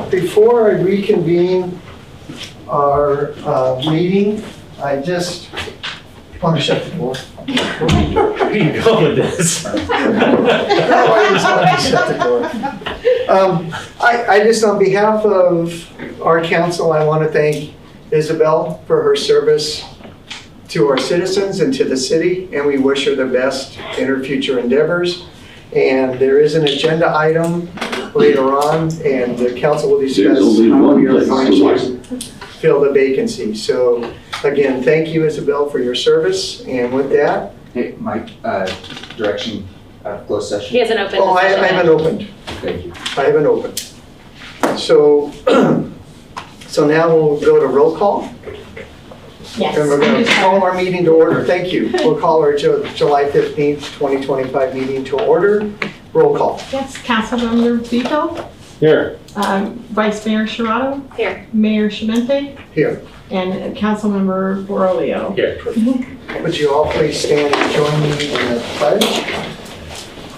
Before I reconvene our meeting, I just want to shut the door. Where are you going with this? No, I just want to shut the door. I just, on behalf of our council, I want to thank Isabel for her service to our citizens and to the city, and we wish her the best in her future endeavors. And there is an agenda item later on, and the council will discuss how we are going to fill the vacancy. So again, thank you, Isabel, for your service. And with that, Hey, Mike, direction of closed session? He hasn't opened. oh, I haven't opened. Thank you. I haven't opened. So, so now we'll go to roll call. Yes. And we're going to call our meeting to order. Thank you. We'll call our July 15th, 2025 meeting to order. Roll call. Yes, Councilmember Vito, Here. Vice Mayor Shirato, Here. Mayor Shemente, Here. and Councilmember Borolio. Here. Would you all please stand and join me in the pledge?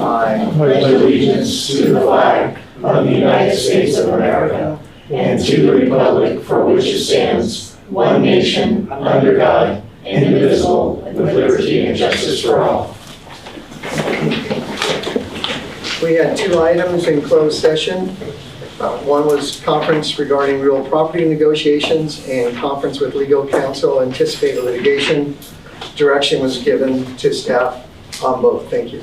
I pledge allegiance to the flag of the United States of America and to the republic for which it stands, one nation, under God, indivisible, with liberty and justice for all. We had two items in closed session. One was conference regarding real property negotiations and conference with legal counsel, anticipated litigation. Direction was given to staff on both. Thank you.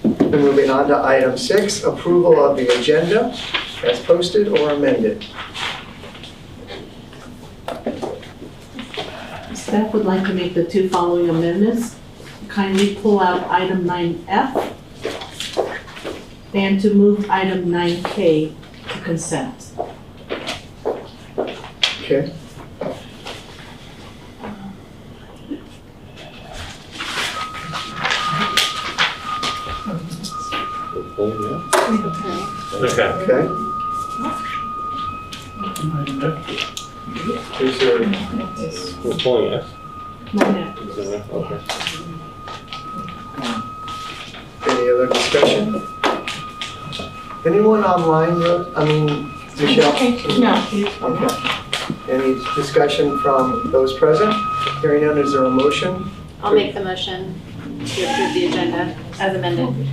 And moving on to item 6, approval of the agenda as posted or amended. Staff would like to make the two following amendments. Kindly pull out item 9F and to move item 9K to consent. Okay. Okay. Okay. Is there, We're pulling it. 9F. Okay. any other discussion? Anyone online, Michelle? No. Okay. Any discussion from those present? Hearing none, is there a motion? I'll make the motion to approve the agenda as amended.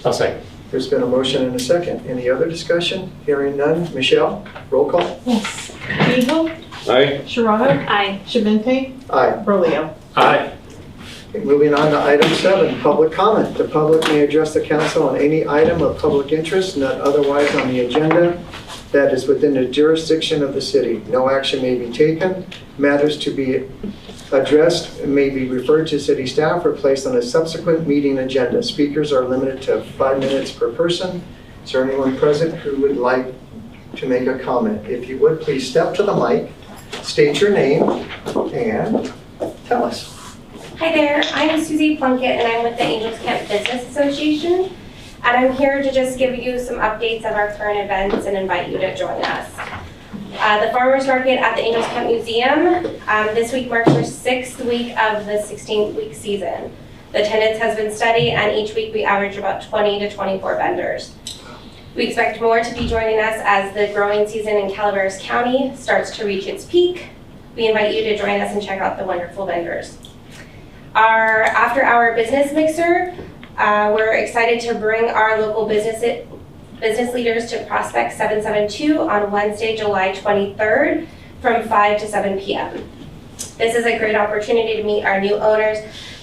I'll second. There's been a motion and a second. Any other discussion? Hearing none. Michelle, roll call. Yes. Vito, Aye. Shirato, Aye. Shemente, Aye. Borolio. Aye. Okay, moving on to item 7, public comment. The public may address the council on any item of public interest not otherwise on the agenda that is within the jurisdiction of the city. No action may be taken. Matters to be addressed may be referred to city staff or placed on a subsequent meeting agenda. Speakers are limited to 5 minutes per person. Is there anyone present who would like to make a comment? If you would, please step to the mic, state your name, and tell us. Hi there, I'm Susie Plunkett and I'm with the Angels Camp Business Association. And I'm here to just give you some updates of our current events and invite you to join us. The Farmers Market at the Angels Camp Museum, this week marks our 6th week of the 16-week season. The attendance has been steady and each week we average about 20 to 24 vendors. We expect more to be joining us as the growing season in Calaveras County starts to reach its peak. We invite you to join us and check out the wonderful vendors. Our after-hour business mixer, we're excited to bring our local business leaders to Prospect 772 on Wednesday, July 23rd from 5 to 7 p.m. This is a great opportunity to meet our new owners,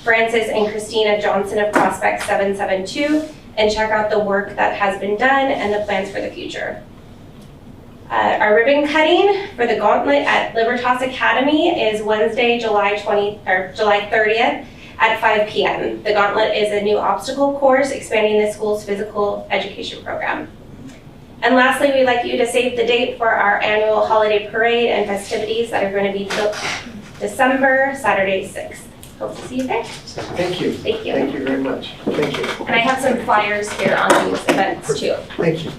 Francis and Christina Johnson of Prospect 772, and check out the work that has been done and the plans for the future. Our ribbon cutting for the Gauntlet at Libertas Academy is Wednesday, July 30th at 5 p.m. The Gauntlet is a new obstacle course expanding the school's physical education program. And lastly, we'd like you to save the date for our annual holiday parade and festivities that are going to be December, Saturday 6th. Hope to see you there. Thank you. Thank you. Thank you very much. Thank you. And I have some flyers here on these events too. Thank you.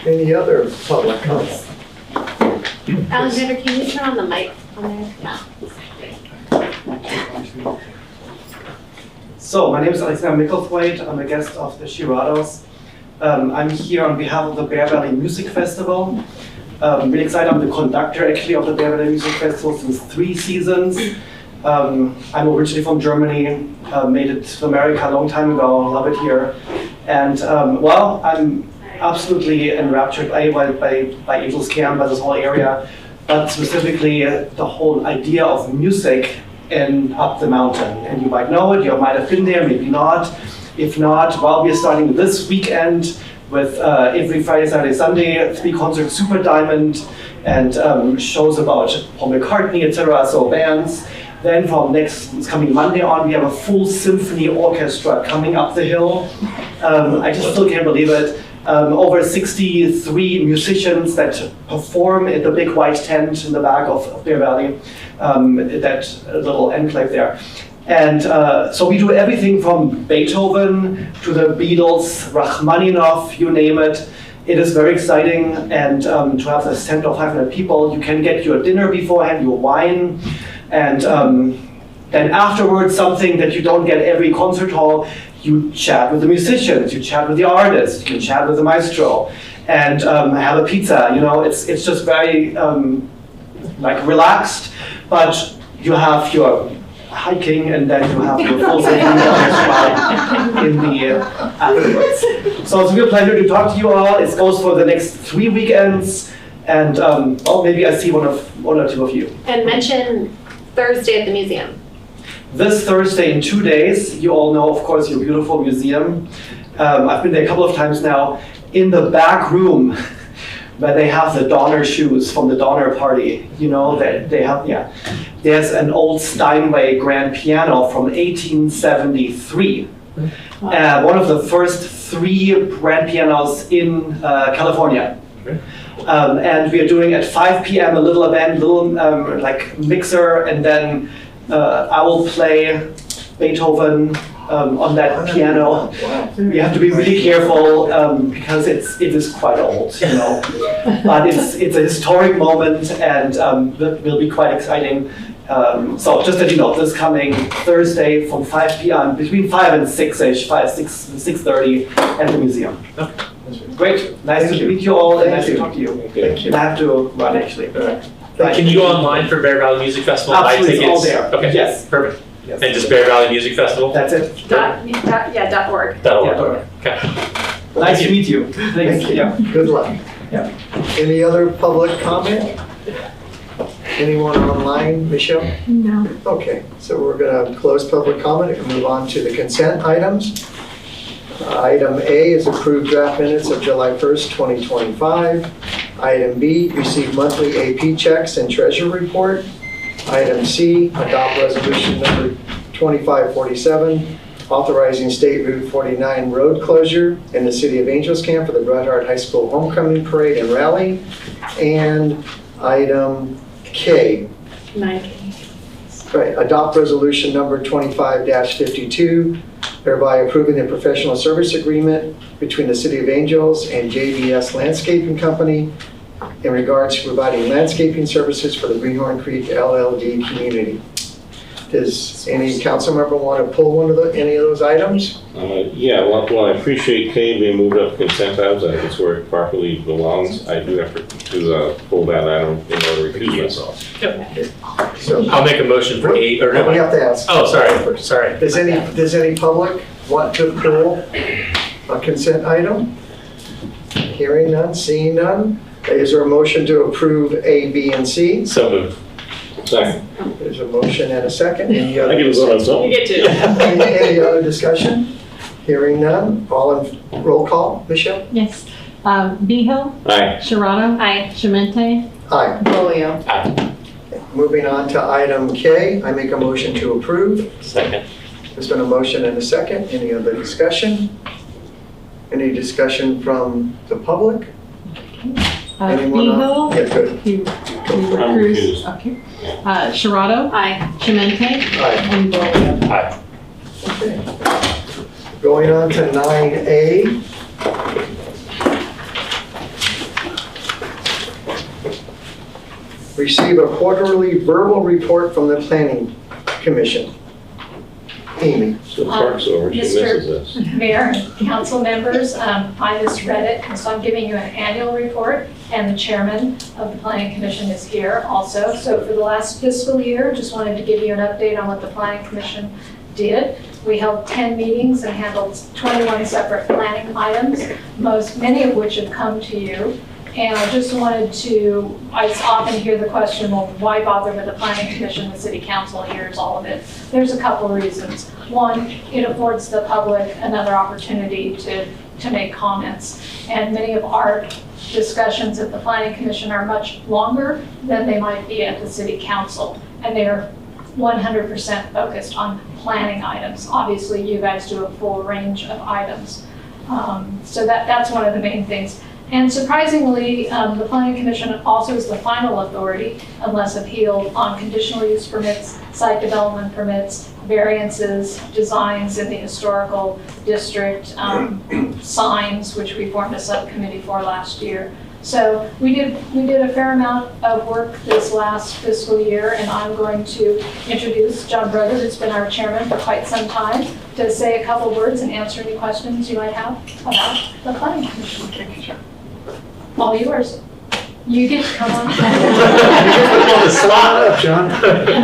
Any other public comments? Alexander, can you turn on the mic on there? Yeah. So, my name is Alexander Micklethwaite. I'm a guest of the Shiratos. I'm here on behalf of the Bear Valley Music Festival. Really excited. I'm the conductor actually of the Bear Valley Music Festival since 3 seasons. I'm originally from Germany, made it to America a long time ago, love it here. And well, I'm absolutely enraptured by Angels Camp, by this whole area, but specifically the whole idea of music up the mountain. And you might know it, you might have been there, maybe not. If not, well, we're starting this weekend with every Friday, Saturday, Sunday, 3 concerts, Super Diamond, and shows about Paul McCartney, etc., so bands. Then from it's coming Monday on, we have a full symphony orchestra coming up the hill. I just still can't believe it. Over 63 musicians that perform in the big white tent in the back of Bear Valley, that little enclave there. And so we do everything from Beethoven to the Beatles, Rachmaninoff, you name it. It is very exciting, and to have this tent of 500 people, you can get your dinner beforehand, your wine, and then afterwards something that you don't get every concert hall, you chat with the musicians, you chat with the artists, you can chat with the maestro, and have a pizza. You know, it's just very like relaxed, but you have your hiking and then you have your full symphony in the afterwards. So it's a real pleasure to talk to you all. It goes for the next 3 weekends, and well, maybe I see one or two of you. And mention Thursday at the museum. This Thursday in 2 days, you all know, of course, your beautiful museum. I've been there a couple of times now. In the back room, where they have the Donner shoes from the Donner Party, you know, they have, yeah. There's an old Steinway grand piano from 1873. One of the first 3 grand pianos in California. And we are doing at 5 p.m. a little event, like mixer, and then I will play Beethoven on that piano. We have to be really careful because it is quite old, you know. But it's a historic moment, and it will be quite exciting. So just that you know, this coming Thursday from 5 p.m. between 5 and 6-ish, 6:30 at the museum. Great, nice to meet you all, and nice to talk to you. Thank And I have to run actually. Can you go online for Bear Valley Music Festival? Buy Absolutely, it's all tickets? there. Okay. Yes. Perfect. Yes. And just Bear Valley Music Festival? That's it. .org. That'll Yeah. work. Okay. Nice to meet you. Thanks. Thank you. Yeah. Good luck. Yeah. Any other public comment? Anyone online, Michelle? No. Okay, so we're going to close public comment and move on to the consent items. Item A is approved draft minutes of July 1st, 2025. Item B, receive monthly AP checks and treasurer report. Item C, adopt resolution number 2547, authorizing State Route 49 road closure in the city of Angels Camp for the Bret Harte High School Homecoming Parade and Rally. And item K, right, adopt resolution number 25-52, thereby approving the professional service agreement between the City of Angels and JBS Landscaping Company in regards to providing landscaping services for the Greenhorn Creek LLD community. Does any council member want to pull any of those items? Yeah, well, I appreciate K being moved up consent items. I think it's where it properly belongs. I do have to pull that item in order to recuse myself. So I'll make a motion for 8, or no? we have to ask. Oh, sorry. Does any public want to pull a consent item? Hearing none, seeing none. Is there a motion to approve A, B, and C? So moved. Second. There's a motion and a second. Any I other, get to vote on something. You get to. any other discussion? Hearing none. All in roll call. Michelle? Yes. Behill, Aye. Sharado, Aye. Shemente, Aye. Bolio. Aye. Moving on to item K, I make a motion to approve. Second. There's been a motion and a second. Any other discussion? Any discussion from the public? Anyone on- Behill, Yeah, good. you I'm recused. recused. Okay. Sharado, Aye. Shemente, Aye. and Bolio. Aye. Okay. Going on to 9A. Receive a quarterly verbal report from the Planning Commission. Amy. So Park's over, she misses us. Mayor and council members, I misread it, and so I'm giving you an annual report, and the chairman of the planning commission is here also. So for the last fiscal year, just wanted to give you an update on what the planning commission did. We held 10 meetings and handled 21 separate planning items, many of which have come to you. And I just wanted to, I often hear the question, well, why bother with the planning commission? The city council hears all of it. There's a couple of reasons. One, it affords the public another opportunity to make comments. And many of our discussions at the planning commission are much longer than they might be at the city council. And they're 100% focused on planning items. Obviously, you guys do a full range of items. So that's one of the main things. And surprisingly, the Planning Commission also is the final authority, unless appealed, on conditional use permits, site development permits, variances, designs in the historical district, signs, which we formed a subcommittee for last year. So we did a fair amount of work this last fiscal year, and I'm going to introduce John Brother, who's been our chairman for quite some time, to say a couple words and answer any questions you might have about the Planning Commission. All yours. You get to come on. Slot up, John.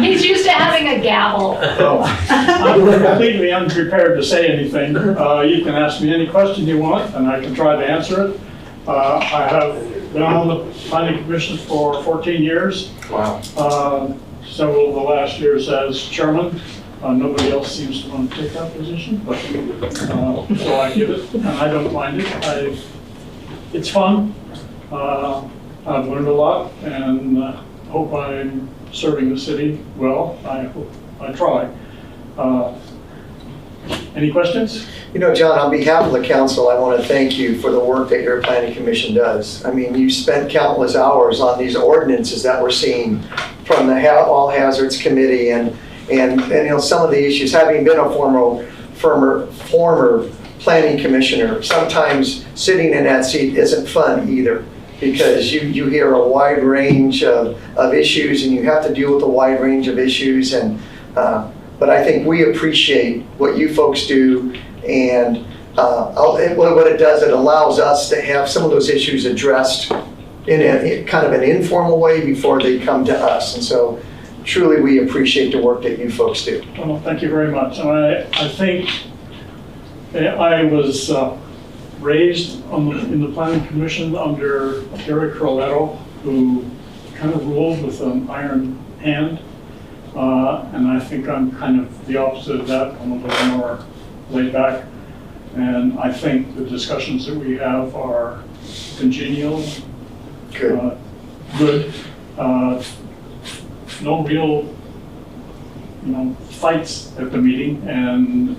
He's used to having a gavel. I'm completely unprepared to say anything. You can ask me any question you want, and I can try to answer it. I have been on the planning commission for 14 years. Wow. Several of the last years as chairman. Nobody else seems to want to take that position, but so I give it, and I don't mind it. It's fun. I've learned a lot, and hope I'm serving the city well. I try. Any questions? You know, John, on behalf of the council, I want to thank you for the work that your planning commission does. I mean, you spent countless hours on these ordinances that we're seeing from the All Hazards Committee and you know, some of the issues. Having been a former planning commissioner, sometimes sitting in that seat isn't fun either, because you hear a wide range of issues, and you have to deal with a wide range of issues. And but I think we appreciate what you folks do, and what it does, it allows us to have some of those issues addressed in a kind of an informal way before they come to us. And so truly we appreciate the work that you folks do. Well, thank you very much. And I think I was raised in the planning commission under Gary Croletto, who kind of ruled with an iron hand. And I think I'm kind of the opposite of that. I'm a little more laid back. And I think the discussions that we have are congenial, good. No real, fights at the meeting, and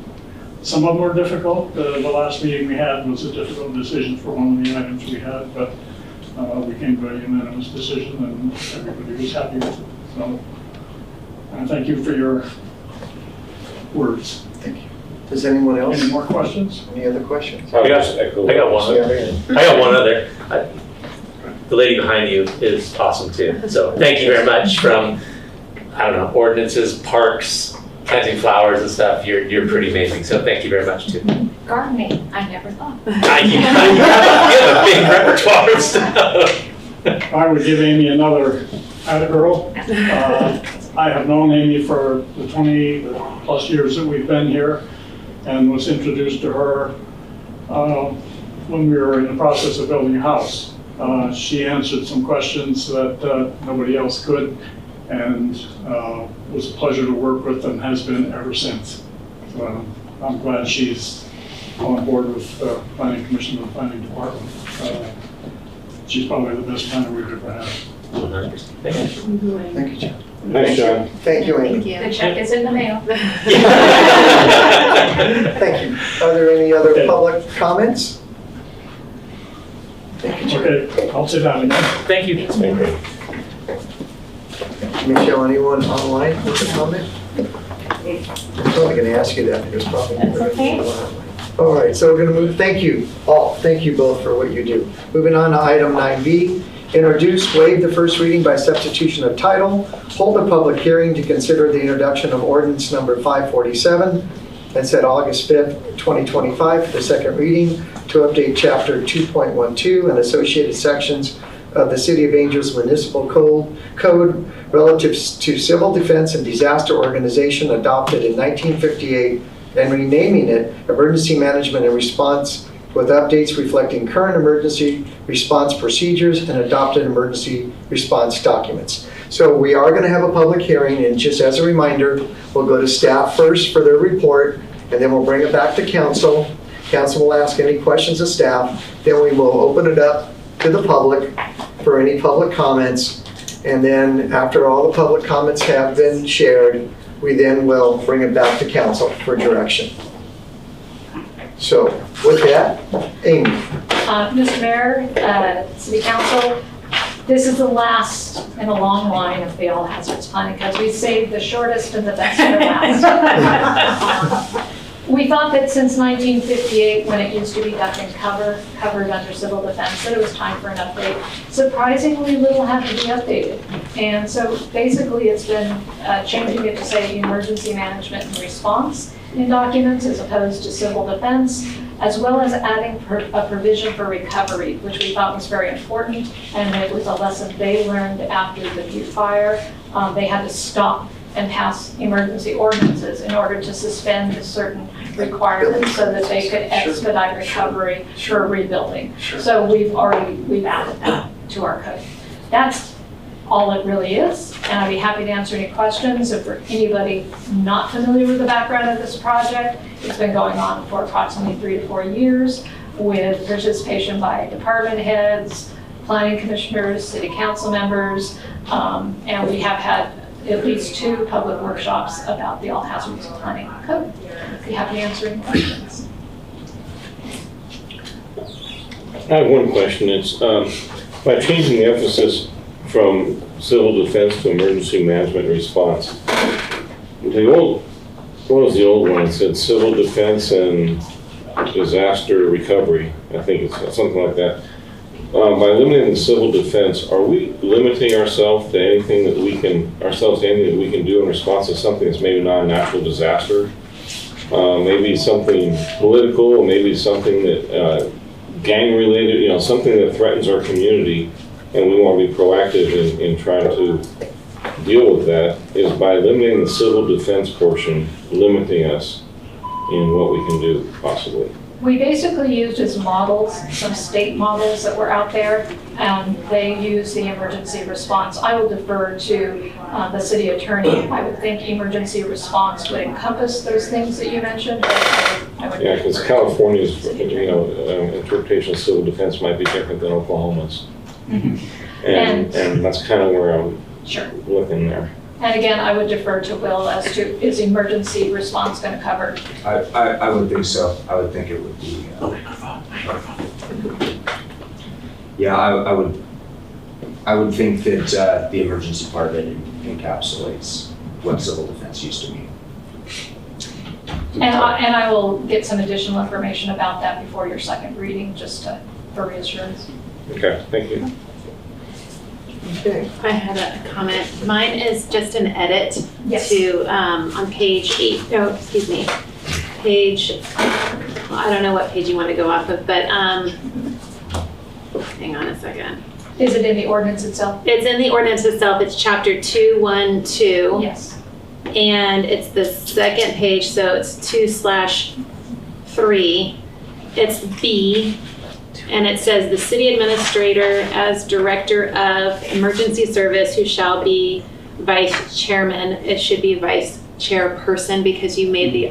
some of them were difficult. The last meeting we had was a difficult decision for one of the items we had, but we came to a unanimous decision, and everybody was happy with it. So, thank you for your words. Thank you. Does anyone else? Any more questions? Any other questions? I got one other. The lady behind you is awesome too. So thank you very much. From, I don't know, ordinances, parks, planting flowers and stuff. You're pretty amazing. So thank you very much too. Gardening, I never thought. You have a big repertoire of stuff. I would give Amy another atta-girl. I have known Amy for the 20 plus years that we've been here, and was introduced to her when we were in the process of building a house. She answered some questions that nobody else could, and was a pleasure to work with, and has been ever since. So I'm glad she's on board with the Planning Commission and the Planning Department. She's probably the best planner we've ever had. 100%. Thank you. Thank you, John. Thanks, John. Thank you, Amy. The check is in the mail. Thank you. Are there any other public comments? Thank you, John. Okay, I'll sit down again. Thank you. Michelle, anyone online with a comment? I'm probably going to ask you that because probably. That's okay. All right, so we're going to move. Thank you all. Thank you both for what you do. Moving on to item 9B. Introduce, waive the first reading by substitution of title, hold a public hearing to consider the introduction of ordinance number 547, and set August 5th, 2025 for the second reading to update Chapter 2.12 and associated sections of the City of Angels Municipal Code relative to civil defense and disaster organization adopted in 1958 and renaming it Emergency Management and Response with updates reflecting current emergency response procedures and adopted emergency response documents. So we are going to have a public hearing, and just as a reminder, we'll go to staff first for their report, and then we'll bring it back to council. Council will ask any questions of staff, then we will open it up to the public for any public comments, and then after all the public comments have been shared, we then will bring it back to council for direction. So with that, Amy. Mr. Mayor, City Council, this is the last in a long line of the all hazards planning because we saved the shortest and the best for last. We thought that since 1958, when it used to be duck and covered under civil defense, that it was time for an update. Surprisingly little had to be updated. And so basically it's been changing it to say emergency management and response in documents as opposed to civil defense, as well as adding a provision for recovery, which we thought was very important. And it was a lesson they learned after the Butte fire. They had to stop and pass emergency ordinances in order to suspend certain requirements so that they could expedite recovery for rebuilding. So we've added that to our code. That's all it really is, and I'd be happy to answer any questions. If for anybody not familiar with the background of this project, it's been going on for approximately 3 to 4 years with participation by department heads, planning commissioners, city council members, and we have had at least 2 public workshops about the all hazards planning code. I'd be happy to answer any questions. I have one question. It's by changing the emphasis from civil defense to emergency management and response. What was the old one? It said civil defense and disaster recovery. I think it's something like that. By limiting the civil defense, are we limiting ourselves to anything that we can do in response to something that's maybe not a natural disaster? Maybe something political, maybe something that gang related, something that threatens our community, and we want to be proactive in trying to deal with that. Is by limiting the civil defense portion, limiting us in what we can do possibly. We basically used as models some state models that were out there, and they use the emergency response. I will defer to the city attorney. I would think emergency response would encompass those things that you mentioned. Yeah, because California's interpretation of civil defense might be different than Oklahoma's. Mm-hmm. And that's kind of where I'm looking there. And again, I would defer to Will as to, is emergency response going to cover? I would think so. I would think it would be. Yeah, I would think that the emergency part of it encapsulates what civil defense used to mean. And I will get some additional information about that before your second reading, just for reassurance. Okay, thank you. Okay. I had a comment. Mine is just an edit to, on page 8, page, I don't know what page you want to go off of, but hang on a second. Is it in the ordinance itself? It's in the ordinance itself. It's chapter 212. Yes. And it's the second page, so it's 2/3. It's B. And it says the city administrator as director of emergency service who shall be vice chairman. It should be vice chairperson because you made the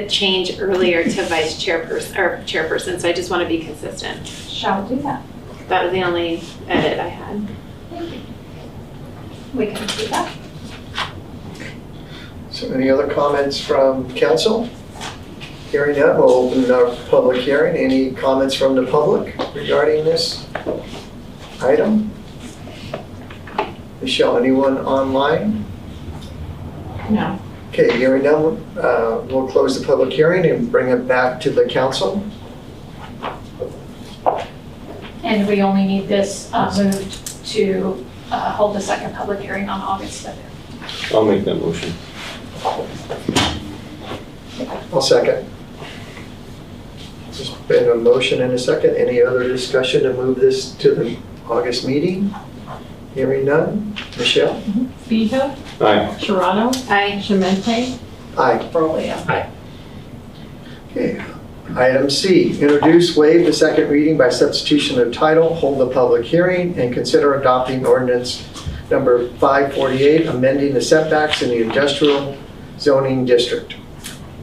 change earlier to vice chairperson or chairperson. So I just want to be consistent. Shall we do that? That was the only edit I had. Thank you. We can do that. So any other comments from council? Hearing none, we'll open our public hearing. Any comments from the public regarding this item? Michelle, anyone online? No. Okay, hearing none, we'll close the public hearing and bring it back to the council. And we only need this moved to hold the second public hearing on August 7th. I'll make that motion. I'll second. There's been a motion and a second. Any other discussion to move this to the August meeting? Hearing none. Michelle? Behill, Aye. Sharado, Aye. Shemente, Aye. Brolio. Okay. Item C, introduce, waive the second reading by substitution of title, hold a public hearing, and consider adopting ordinance number 548, amending the setbacks in the industrial zoning district.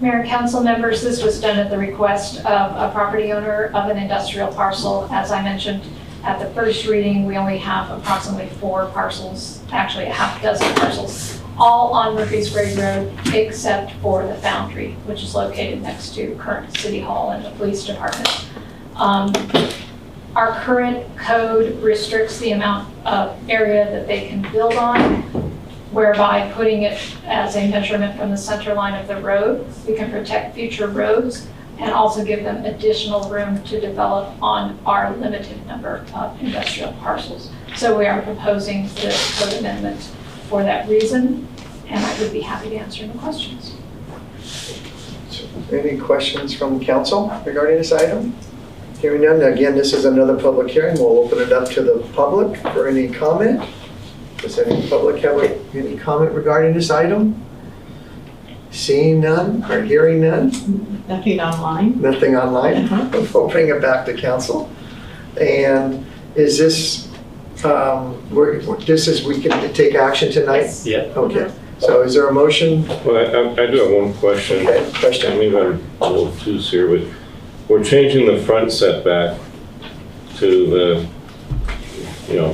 Mayor and council members, this was done at the request of a property owner of an industrial parcel. As I mentioned at the first reading, we only have approximately 4 parcels, actually a half dozen parcels, all on Murphy's Road, except for the foundry, which is located next to current city hall and the police department. Our current code restricts the amount of area that they can build on, whereby putting it as a measurement from the center line of the road, we can protect future roads and also give them additional room to develop on our limited number of industrial parcels. So we are proposing this code amendment for that reason, and I would be happy to answer any questions. Any questions from council regarding this item? Hearing none, again, this is another public hearing. We'll open it up to the public for any comment. Does any public have any comment regarding this item? Seeing none or hearing none? Nothing online. Nothing online? We'll bring it back to council. And is this, we can take action tonight? Yeah. Okay. So is there a motion? Well, I do have one question. Okay, question. Maybe I'm a little too serious, but we're changing the front setback to the,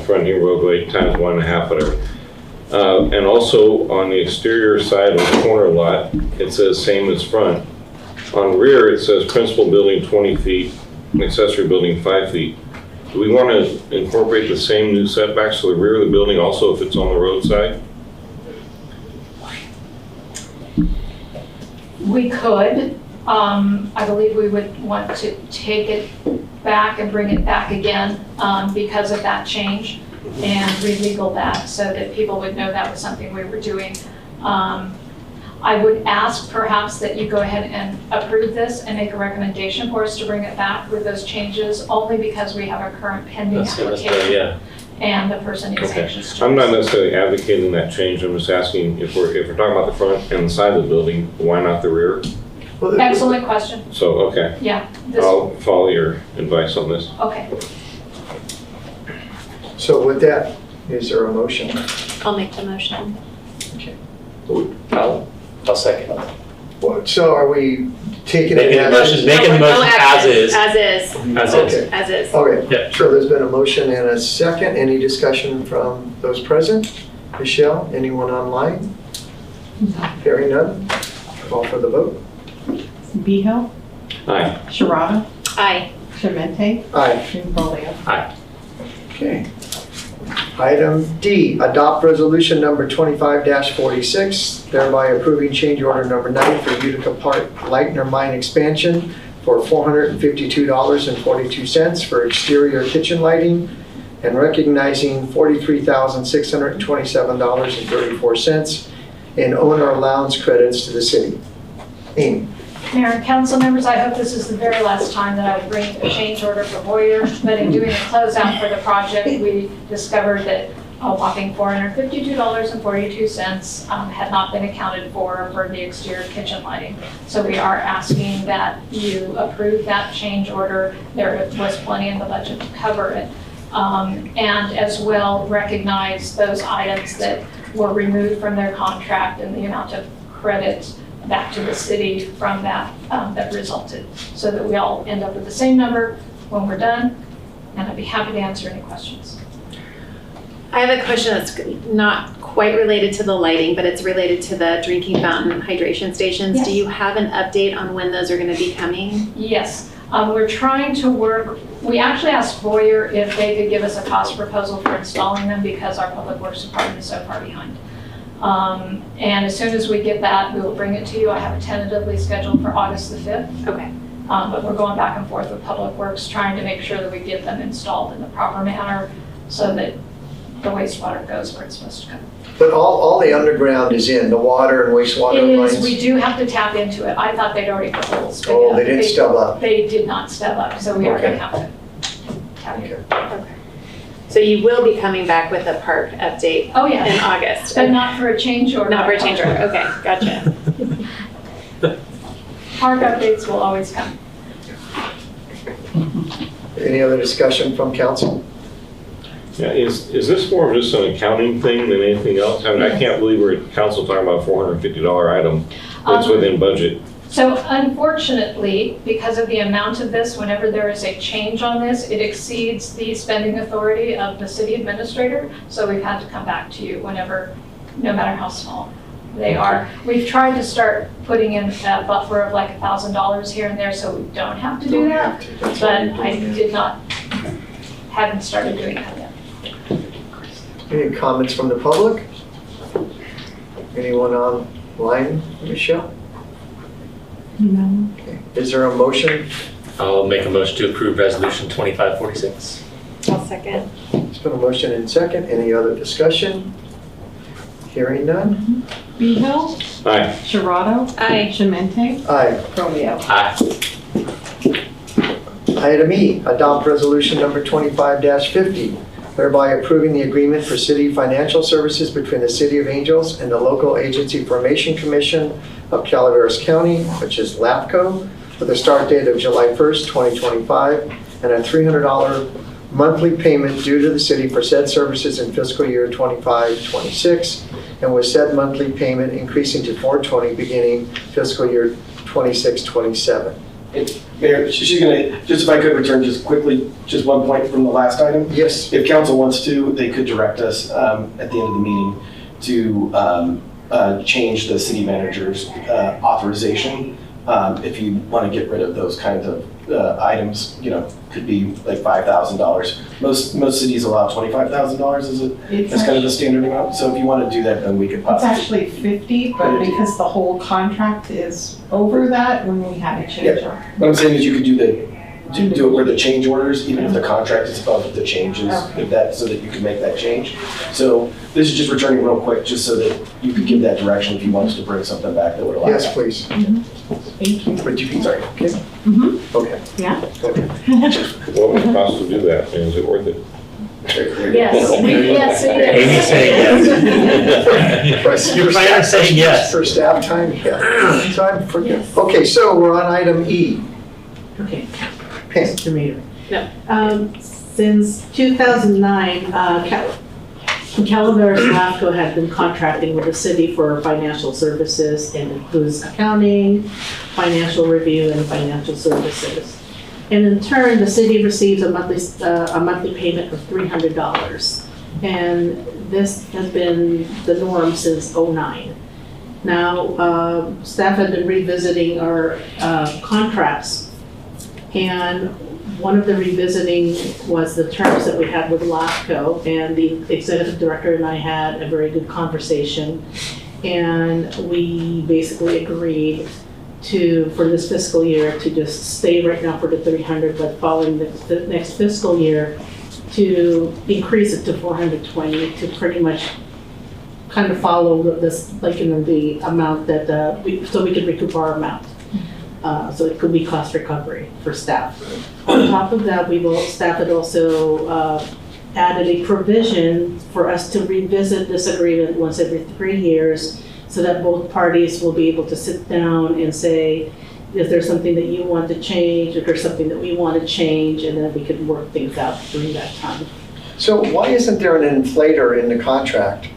fronting roadway times 1.5, whatever. And also on the exterior side of the corner lot, it says same as front. On rear, it says principal building 20 feet, accessory building 5 feet. Do we want to incorporate the same new setbacks to the rear of the building also if it's on the roadside? We could. I believe we would want to take it back and bring it back again because of that change and re-legal that so that people would know that was something we were doing. I would ask perhaps that you go ahead and approve this and make a recommendation for us to bring it back with those changes only because we have a current pending application Yeah. and the person is Okay. anxious to. I'm not necessarily advocating that change. I'm just asking if we're talking about the front and the side of the building, why not the rear? Well, Excellent question. So, okay. Yeah. This, I'll follow your advice on this. okay. So with that, is there a motion? I'll make the motion. I'll second. So are we taking it Making the as? motion, making the No motion as action. is. As is. As is. Okay. As is. Okay, Yeah. so there's been a motion and a second. Any discussion from those present? Michelle, anyone online? Hearing none, call for the vote. Behill, Aye. Sharado, Aye. Shemente, Aye. and Brolio. Okay. Item D, adopt resolution number 25-46, thereby approving change order number 9 for Utica Park Lightner Mine expansion for $452.42 for exterior kitchen lighting and recognizing $43,627.34 in owner allowance credits to the city. Amy. Mayor and council members, I hope this is the very last time that I bring a change order for Boyer, but in doing a closeout for the project, we discovered that a whopping $452.42 had not been accounted for the exterior kitchen lighting. So we are asking that you approve that change order. There was plenty in the budget to cover it. And as well recognize those items that were removed from their contract and the amount of credit back to the city from that that resulted, so that we all end up with the same number when we're done, and I'd be happy to answer any questions. I have a question that's not quite related to the lighting, but it's related to the drinking fountain hydration stations. Yes. Do you have an update on when those are going to be coming? Yes, we're trying to work, we actually asked Boyer if they could give us a cost proposal for installing them because our public works department is so far behind. And as soon as we get that, we will bring it to you. I have it tentatively scheduled for August the 5th. Okay. But we're going back and forth with Public Works, trying to make sure that we get them installed in the proper manner so that the wastewater goes where it's supposed to go. But all the underground is in, the water and wastewater It lines? is, we do have to tap into it. I thought they'd already put holes. but Oh, yeah, they didn't stub up? They did not stub up, so we are Okay. gonna have to tap into it. So you will be coming back with a park update Oh, in yeah, August? but not for a change order. Not for a change order, okay, gotcha. Park updates will always come. Any other discussion from council? Yeah, is this more of just an accounting thing than anything else? I mean, I can't believe we're at council talking about a $450 item that's within budget. So unfortunately, because of the amount of this, whenever there is a change on this, it exceeds the spending authority of the city administrator. So we've had to come back to you whenever, no matter how small they are. We've tried to start putting in a buffer of like $1,000 here and there so we don't have to do that. That's But what I we're doing. did not, haven't started doing that yet. Any comments from the public? Anyone online, Michelle? No. Okay. Is there a motion? I'll make a motion to approve resolution 2546. I'll second. It's been a motion and second. Any other discussion? Hearing none? Behill, Aye. Sharado, Aye. Shemente, Aye. Romeo. Aye. Item E, adopt resolution number 25-50, thereby approving the agreement for city financial services between the City of Angels and the local agency formation commission of Calaveras County, which is LAFCO, with a start date of July 1st, 2025, and a $300 monthly payment due to the city for said services in fiscal year 25-26, and with said monthly payment increasing to $420 beginning fiscal year 26-27. Mayor, she's gonna, just if I could return just quickly, just one point from the last item. Yes. If council wants to, they could direct us at the end of the meeting to change the city manager's authorization. If you want to get rid of those kinds of items, could be like $5,000. Most cities allow $25,000 as kind of the standard amount. So if you want to do that, then we could It's possibly. actually 50, but because the whole contract is over that, when we had a change order. What I'm saying is you could do it where the change orders, even if the contract is above the changes, if that, so that you can make that change. So this is just returning real quick, just so that you could give that direction if you want us to bring something back that would allow Yes, that. please. Thank you. But you can, sorry. Okay. Mhm. Okay. Yeah. Okay. What would it cost to do that? And is it worth it? Yes, yes, it is. Amy's saying yes. Your planner's saying yes. For staff time, yeah. So I'm forgetting. Okay, so we're on item E. Okay. Pam. Mr. Mayor. No. Since 2009, Calaveras LAFCO had been contracting with the city for financial services, and includes accounting, financial review, and financial services. And in turn, the city receives a monthly payment of $300. And this has been the norm since '09. Now, staff had been revisiting our contracts, and one of the revisiting was the terms that we had with LAFCO, and the executive director and I had a very good conversation, and we basically agreed for this fiscal year to just stay right now for the 300, but following the next fiscal year to increase it to 420 to pretty much kind of follow this, the amount that so we could recoup our amount. So it could be cost recovery for staff. On top of that, staff had also added a provision for us to revisit this agreement once every 3 years, so that both parties will be able to sit down and say, is there something that you want to change, or there's something that we want to change, and then we could work things out during that time. So why isn't there an inflator in the contract?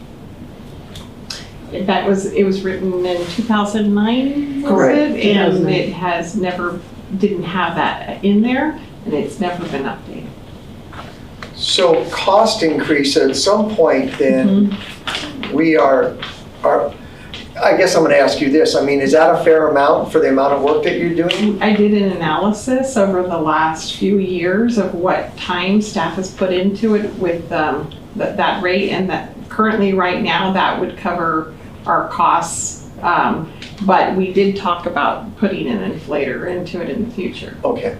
It was written in 2009, was Correct. it? And it has didn't have that in there, and it's never been updated. So cost increase at some point, then we are, I guess I'm going to ask you this. I mean, is that a fair amount for the amount of work that you're doing? I did an analysis over the last few years of what time staff has put into it with that rate, and that currently right now that would cover our costs. But we did talk about putting an inflator into it in the future. Okay.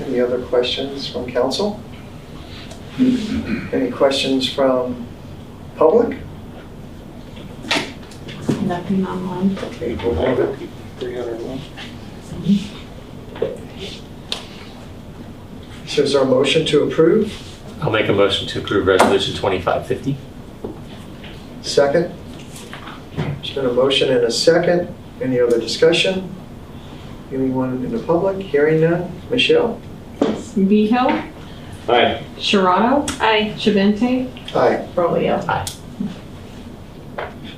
Any other questions from council? Any questions from public? Nothing online. Okay, we'll move it. 301. So is there a motion to approve? I'll make a motion to approve resolution 2550. Second? There's been a motion and a second. Any other discussion? Anyone in the public? Hearing none? Michelle? Behill, Aye. Sharado, Aye. Shabente, Aye. Brolio.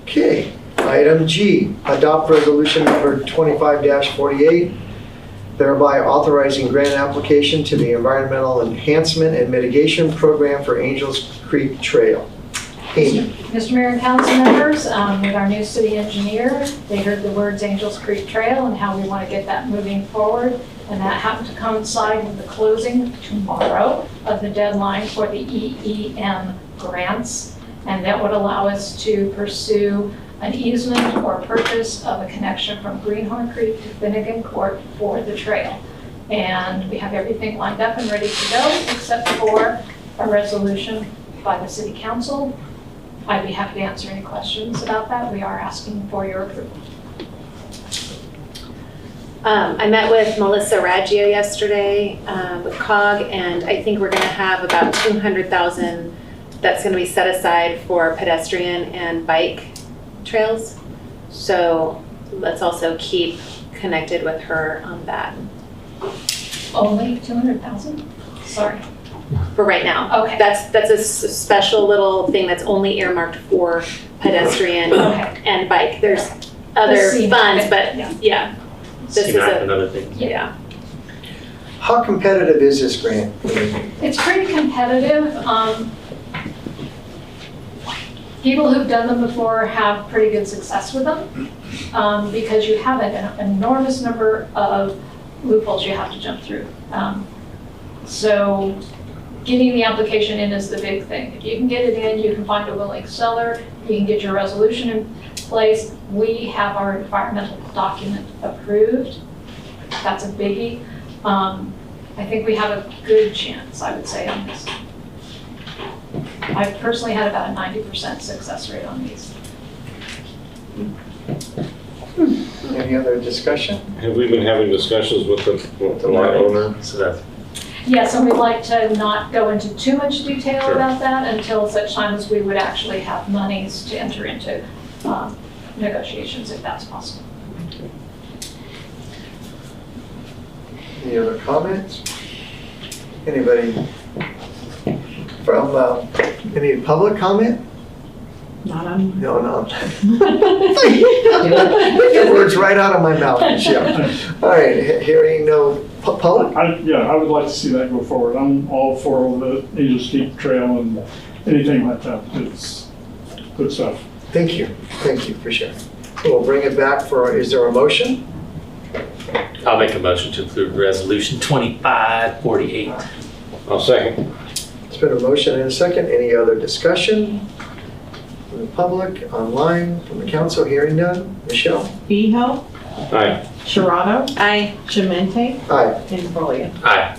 Okay. Item G, adopt resolution number 25-48, thereby authorizing grant application to the Environmental Enhancement and Mitigation Program for Angels Creek Trail. Amy. Mr. Mayor and council members, with our new city engineer, they heard the words Angels Creek Trail and how we want to get that moving forward. And that happened to coincide with the closing tomorrow of the deadline for the EEM grants. And that would allow us to pursue an easement or purchase of a connection from Greenhorn Creek to Finnegan Court for the trail. And we have everything lined up and ready to go, except for a resolution by the city council. I'd be happy to answer any questions about that. We are asking for your approval. I met with Melissa Raggio yesterday with COG, and I think we're going to have about $200,000 that's going to be set aside for pedestrian and bike trails. So let's also keep connected with her on that Only 200,000? Sorry. for right now. Okay. That's a special little thing that's only earmarked for pedestrian Okay. and bike. There's other CMAQ, funds, but yeah. yeah, this is CMAQ a, and other things. yeah. How competitive is this grant? It's pretty competitive. People who've done them before have pretty good success with them because you have an enormous number of loopholes you have to jump through. So getting the application in is the big thing. If you can get it in, you can find a willing seller, you can get your resolution in place. We have our environmental document approved. That's a biggie. I think we have a good chance, I would say, on this. I've personally had about a 90% success rate on these. Any other discussion? Have we been having discussions with the lot owner? So that's, Yes, and we'd like to not go into too much detail Sure. about that until such time as we would actually have monies to enter into negotiations, if that's possible. Any other comments? Anybody from, any public comment? Not on. No. Get your words right out of my mouth, Michelle. All right, hearing no public? I would like to see that go forward. I'm all for the Angels Camp Trail and anything like that. It's good stuff. Thank you for sharing. We'll bring it back for, is there a motion? I'll make a motion to approve resolution 2548. I'll second. It's been a motion and a second. Any other discussion? From the public, online, from the council, hearing none. Michelle? Behill, Aye. Sharado, Aye. Shabente, Aye. and Brolio. Aye.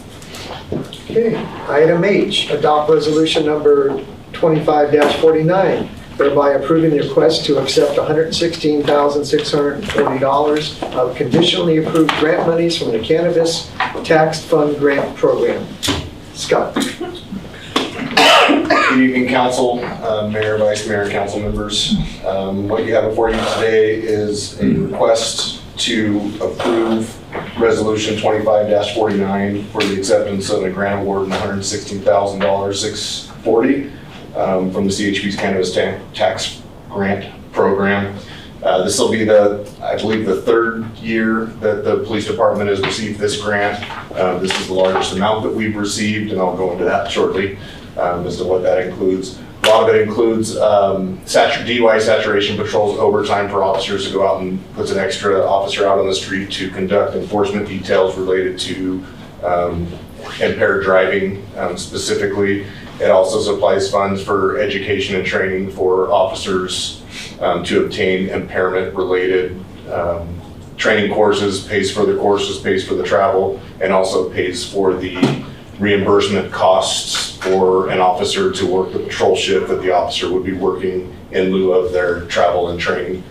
Okay. Item H, adopt resolution number 25-49, thereby approving the request to accept $116,640 of conditionally approved grant monies from the Cannabis Tax Fund Grant Program. Scott? Good evening, council, mayor, vice mayor, and council members. What you have before you today is a request to approve resolution 25-49 for the acceptance of a grant award in $116,640 from the CHP's Cannabis Tax Grant Program. This will be I believe the third year that the police department has received this grant. This is the largest amount that we've received, and I'll go into that shortly as to what that includes. A lot of it includes DUI saturation patrols, overtime for officers to go out and puts an extra officer out on the street to conduct enforcement details related to impaired driving specifically. It also supplies funds for education and training for officers to obtain impairment-related training courses, pays for the courses, pays for the travel, and also pays for the reimbursement costs for an officer to work the patrol shift that the officer would be working in lieu of their travel and training.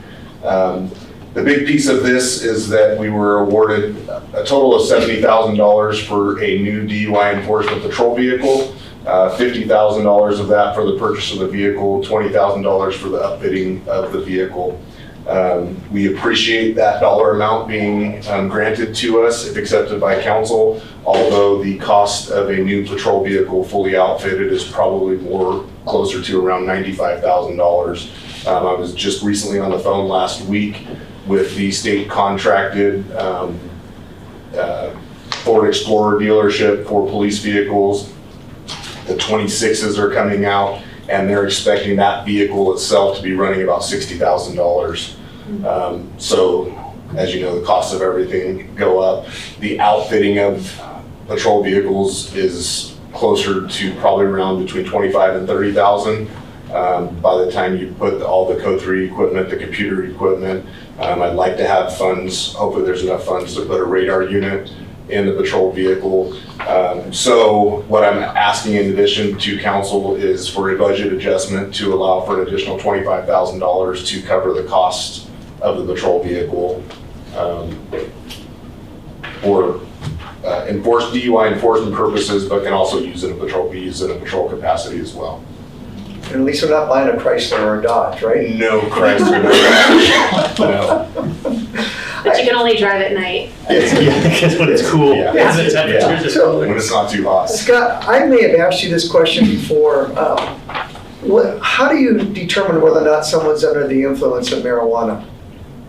The big piece of this is that we were awarded a total of $70,000 for a new DUI enforcement patrol vehicle, $50,000 of that for the purchase of the vehicle, $20,000 for the upfitting of the vehicle. We appreciate that dollar amount being granted to us if accepted by council, although the cost of a new patrol vehicle fully outfitted is probably more closer to around $95,000. I was just recently on the phone last week with the state contracted Ford Explorer dealership for police vehicles. The 26s are coming out, and they're expecting that vehicle itself to be running about $60,000. So, as you know, the cost of everything go up. The outfitting of patrol vehicles is closer to probably around between $25,000 and $30,000. By the time you put all the Code 3 equipment, the computer equipment, I'd like to have funds, hopefully there's enough funds to put a radar unit in the patrol vehicle. So what I'm asking in addition to council is for a budget adjustment to allow for an additional $25,000 to cover the cost of the patrol vehicle for DUI enforcement purposes, but can also be used in a patrol capacity as well. And at least we're not buying a Chrysler or a Dodge, right? No Chrysler. No. But you can only drive at night. Because when it's cool, Yeah. it's the temperatures are When it's not too hot. Scott, I may have asked you this question before. How do you determine whether or not someone's under the influence of marijuana?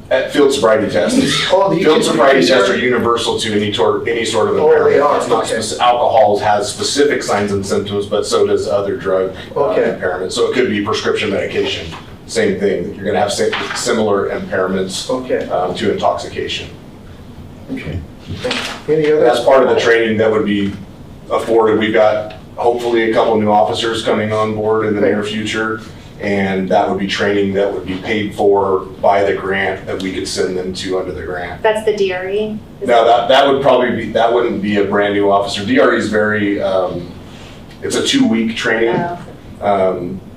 At field sobriety tests. Field sobriety tests are universal to any sort of impairment. Oh, they are, It's not okay. alcohol has specific signs and symptoms, but so does other drug impairment. So it could be prescription medication. Same thing. You're going to have similar impairments to intoxication. Okay. Any other? That's part of the training that would be afforded. We've got hopefully a couple new officers coming on board in the near future. And that would be training that would be paid for by the grant that we could send them to under the grant. That's the DRE? No, that would probably be, that wouldn't be a brand new officer. DRE is very, it's a 2-week training.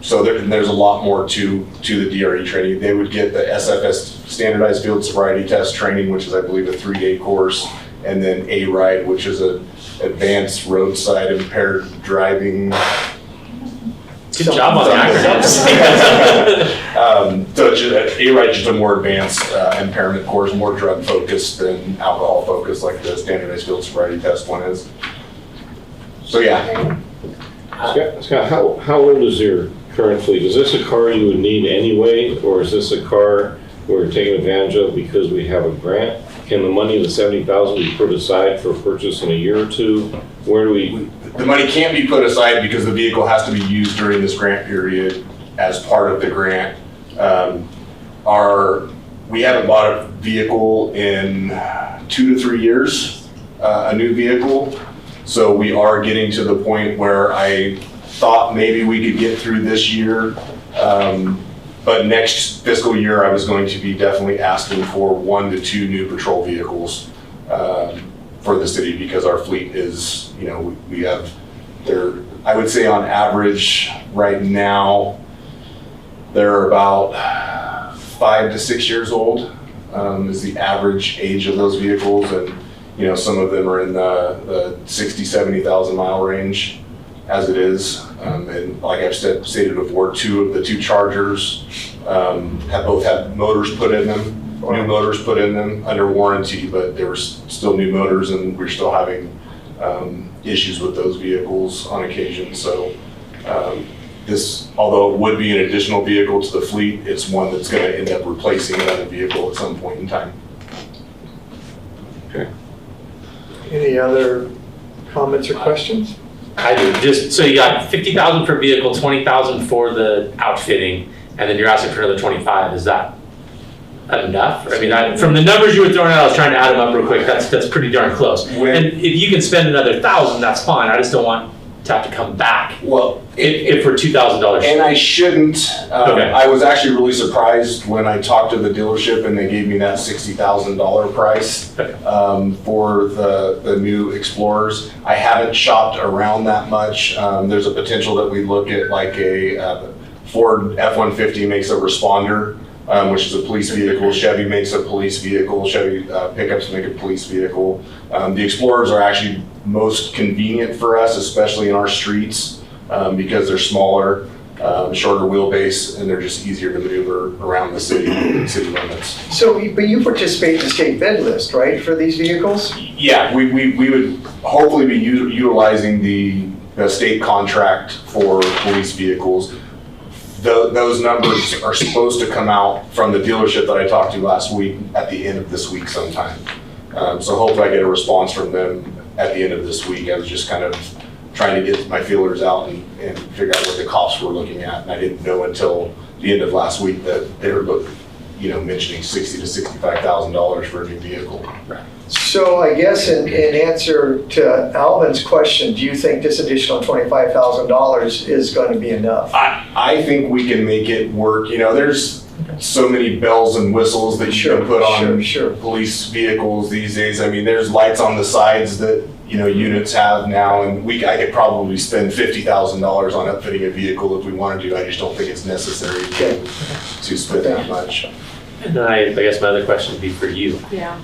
So there's a lot more to the DRE training. They would get the SFS, Standardized Field Sobriety Test training, which is I believe a 3-day course, and then A-RIDE, which is an Advanced Roadside Impaired Driving. Good job on the acronyms. So A-RIDE is just a more advanced impairment course, more drug focused than alcohol focused like the Standardized Field Sobriety Test one is. So yeah. Scott, how old is your current fleet? Is this a car you would need anyway, or is this a car we're taking advantage of because we have a grant? Can the money, the $70,000, be put aside for purchase in a year or two? Where do we? The money can't be put aside because the vehicle has to be used during this grant period as part of the grant. We haven't bought a vehicle in 2 to 3 years, a new vehicle. So we are getting to the point where I thought maybe we could get through this year. But next fiscal year, I was going to be definitely asking for 1 to 2 new patrol vehicles for the city because our fleet is, we have, I would say on average right now, they're about 5 to 6 years old is the average age of those vehicles. And, some of them are in the 60, 70,000 mile range as it is. And like I've stated before, 2 of the 2 Chargers have both had motors put in them, new motors put in them under warranty, but they were still new motors and we're still having issues with those vehicles on occasion. So this, although it would be an additional vehicle to the fleet, it's one that's going to end up replacing another vehicle at some point in time. Okay. Any other comments or questions? I do. Just so you got $50,000 per vehicle, $20,000 for the outfitting, and then you're asking for another $25,000. Is that enough? I mean, from the numbers you were throwing out, I was trying to add them up real quick. That's pretty darn close. And if you can spend another $1,000, that's fine. I just don't want to have to come back Well, if we're $2,000 and I shouldn't. Okay. I was actually really surprised when I talked to the dealership and they gave me that $60,000 price for the new Explorers. I haven't shopped around that much. There's a potential that we look at like a Ford F-150 makes a Responder, which is a police vehicle. Chevy makes a police vehicle. Chevy pickups make a police vehicle. The Explorers are actually most convenient for us, especially in our streets, because they're smaller, shorter wheelbase, and they're just easier to maneuver around the city limits. So, but you participate in the state bid list, right, for these vehicles? Yeah, we would hopefully be utilizing the state contract for police vehicles. Those numbers are supposed to come out from the dealership that I talked to last week at the end of this week sometime. So hopefully I get a response from them at the end of this week. I was just kind of trying to get my feelers out and figure out what the costs were looking at. And I didn't know until the end of last week that they were mentioning $60,000 to $65,000 for a new vehicle. So I guess in answer to Alvin's question, do you think this additional $25,000 is going to be enough? I think we can make it work. There's so many bells and whistles that you can put on police vehicles these days. I mean, there's lights on the sides that units have now, and I could probably spend $50,000 on upfitting a vehicle if we wanted to. I just don't think it's necessary to spend that much. And then I guess my other question would be for you. Yeah.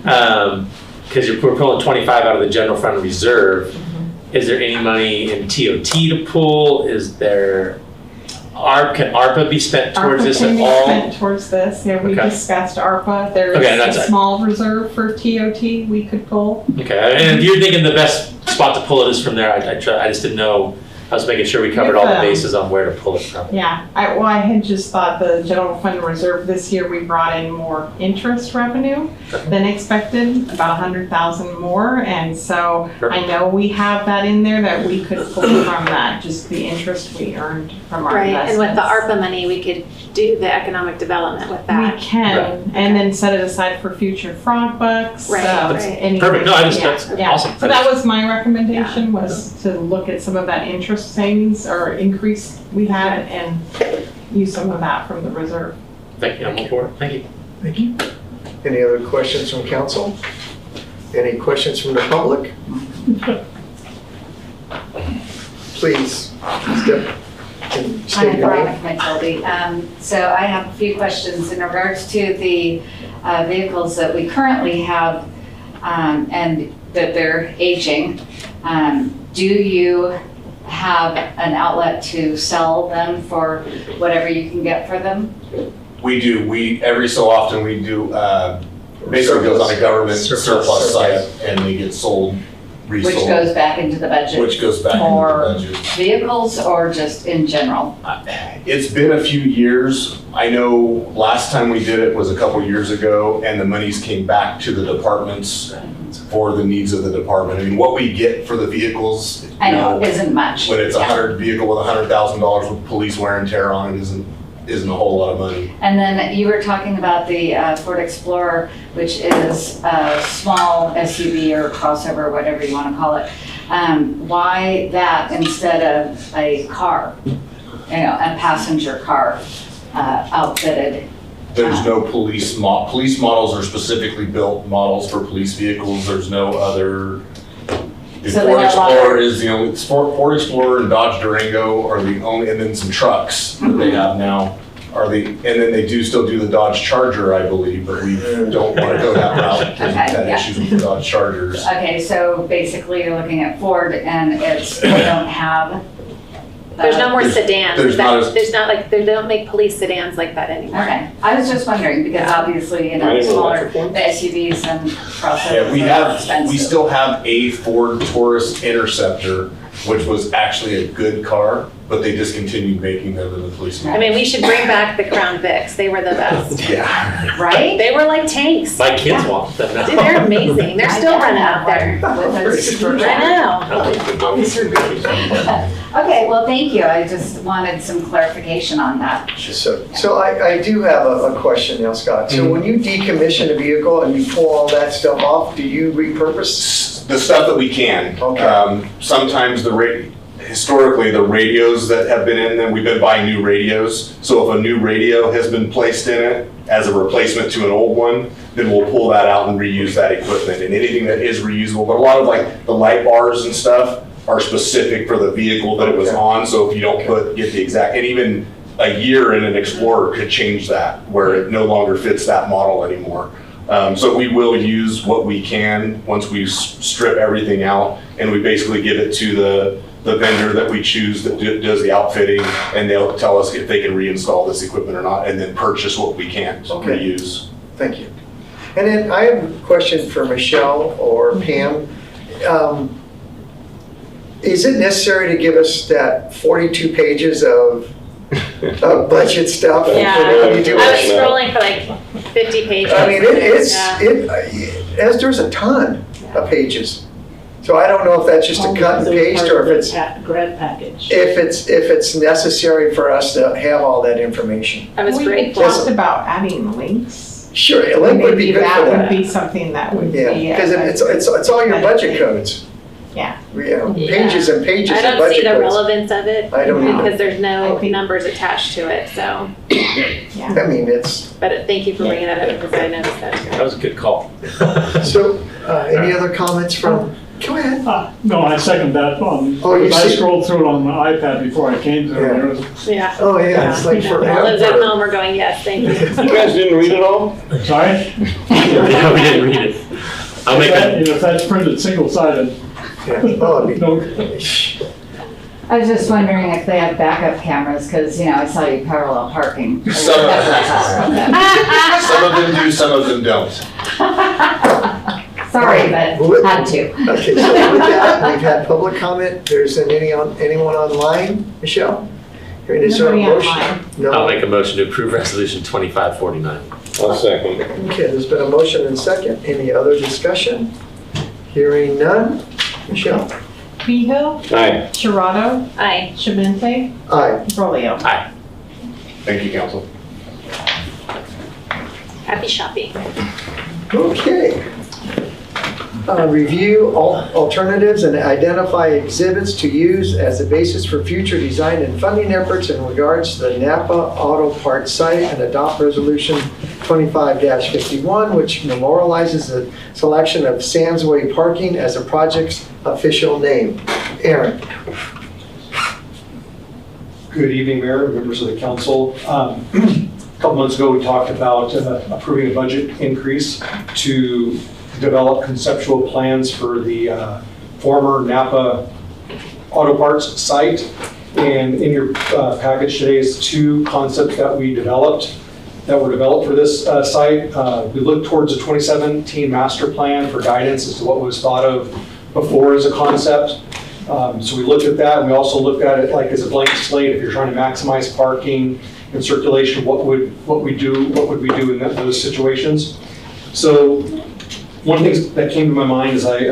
Because we're pulling 25 out of the general fund reserve. Is there any money in TOT to pull? Is there, can ARPA be spent towards this at all? ARPA can be spent towards this. Yeah, we discussed ARPA. There's a small reserve for TOT we could pull. Okay, and if you're thinking the best spot to pull it is from there, I just didn't know. I was making sure we covered all the bases on where to pull it from. Yeah, I had just thought the general fund reserve this year, we brought in more interest revenue than expected, about 100,000 more. And so I know we have that in there that we could pull from that, just the interest we earned from our investments. And with the ARPA money, we could do the economic development with that. We can, and then set it aside for future frog bucks. Perfect. No, that's awesome. So that was my recommendation, was to look at some of that interest savings or increase we had and use some of that from the reserve. Thank you. I'm all for it. Thank you. Thank you. Any other questions from council? Any questions from the public? Please, state your name. So I have a few questions in regards to the vehicles that we currently have and that they're aging. Do you have an outlet to sell them for whatever you can get for them? We do. Every so often we do, basically goes on a government surplus site and they get sold, resold. Which goes back into the budget? Which goes back into the budget. Vehicles or just in general? It's been a few years. I know last time we did it was a couple years ago and the monies came back to the departments for the needs of the department. I mean, what we get for the vehicles, I know isn't much. When it's a vehicle with $100,000 with police wear and tear on it, isn't a whole lot of money. And then you were talking about the Ford Explorer, which is a small SUV or crossover, whatever you want to call it. Why that instead of a car, a passenger car outfitted? There's no police models are specifically built models for police vehicles. There's no other. The Ford Explorer is the only. Ford Explorer and Dodge Durango are the only, and then some trucks that they have now and then they do still do the Dodge Charger, I believe, but we don't want to go that route because we've had issues with the Dodge Chargers. Okay, so basically you're looking at Ford and they don't have. There's no more sedans. They don't make police sedans like that anymore. Okay, I was just wondering because obviously smaller the SUVs and crossovers. Yeah, we still have a Ford Taurus Interceptor, which was actually a good car, but they discontinued making them in the police. I mean, we should bring back the Crown Vics. They were the best. Yeah. Right? They were like tanks. My kids want them now. Dude, they're amazing. They're still running out there. I know. Okay, well, thank you. I just wanted some clarification on that. So I do have a question now, Scott. So when you decommission a vehicle and you pull all that stuff off, do you repurpose? The stuff that we can. Okay. Sometimes historically, the radios that have been in them, we've been buying new radios. So if a new radio has been placed in it as a replacement to an old one, then we'll pull that out and reuse that equipment, and anything that is reusable. But a lot of like the light bars and stuff are specific for the vehicle that it was on. So if you don't get the exact, and even a year in an Explorer could change that, where it no longer fits that model anymore. So we will use what we can once we strip everything out, and we basically give it to the vendor that we choose that does the outfitting, and they'll tell us if they can reinstall this equipment or not, and then purchase what we can't reuse. Thank you. And then I have a question for Michelle or Pam. Is it necessary to give us that 42 pages of budget stuff? Yeah, I I was scrolling for like 50 pages. I mean, there's a ton of pages. So I don't know if that's just a cut and paste or if it's grant package. if it's necessary for us to have all that information. I was We grateful. talked about adding links. Sure, a link would be Maybe good for that would that. be something that would be. Yeah, because it's all your budget codes. Yeah. Pages and pages I of don't budget see the codes. relevance of it I don't either. because there's no I think- numbers attached to it. So, I mean, but thank you for bringing that up because I noticed that. That was a good call. so, any other comments from, go ahead. No, I second that. Oh, you I see- scrolled through it on my iPad before I came to Yeah. it. Yeah. Oh, yeah, it's like All those at forever. home are going, yes, thank you. You guys didn't read it all? Sorry? Yeah, we didn't read it. I'll make a, If that's printed single-sided, Yeah. Oh, I mean, no. I was just wondering if they have backup cameras, because, I saw you parallel parking. Some of them do, some of them don't. Sorry, but had to. Okay, so with that, we've had public comment. There's anyone online, Michelle? Is there a Nobody motion? online. No. I'll make a motion to approve resolution 2549. I'll second. Okay, there's been a motion and second. Any other discussion? Hearing none. Michelle? Behill, Aye. Sharado, Aye. Shemente, Aye. Brolio. Aye. Thank you, council. Happy shopping. Okay. Review alternatives and identify exhibits to use as a basis for future design and funding efforts in regards to the Napa Auto Parts site, and adopt resolution 25-51, which memorializes the selection of Sam's Way parking as a project's official name. Aaron. Good evening, Mayor, members of the council. A couple months ago, we talked about approving a budget increase to develop conceptual plans for the former Napa Auto Parts site. And in your package today is two concepts that were developed for this site. We looked towards a 2017 master plan for guidance as to what was thought of before as a concept. So we looked at that, and we also looked at it like as a blank slate. If you're trying to maximize parking and circulation, what would we do in those situations? So one thing that came to my mind is it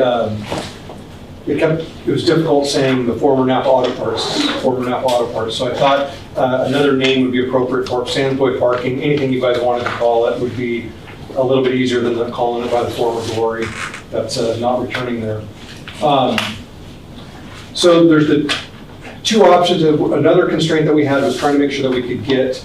was difficult saying the former Napa Auto Parts. So I thought another name would be appropriate for Sandboy Parking. Anything you guys wanted to call it would be a little bit easier than calling it by the former glory that's not returning there. So there's the two options. Another constraint that we had was trying to make sure that we could get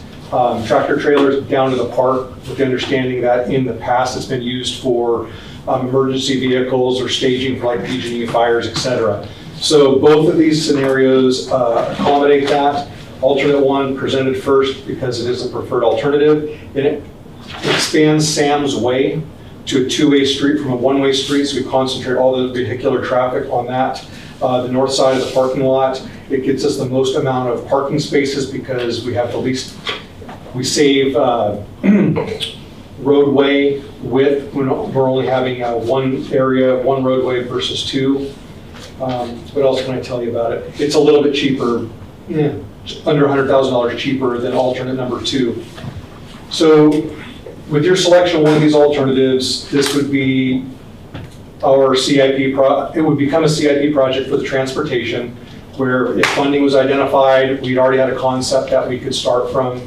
tractor trailers down to the park, with the understanding that in the past it's been used for emergency vehicles or staging for like PG&E fires, etc. So both of these scenarios accommodate that. Alternate one presented first because it is a preferred alternative. It expands Sam's Way to a two-way street from a one-way street, so we concentrate all the vehicular traffic on that. The north side of the parking lot, it gets us the most amount of parking spaces because we have the least, we save roadway width when we're only having one area, one roadway versus two. What else can I tell you about it? It's a little bit cheaper, under $100,000 cheaper than alternate number two. So with your selection of one of these alternatives, this would be our CIP, it would become a CIP project for the transportation, where if funding was identified, we'd already had a concept that we could start from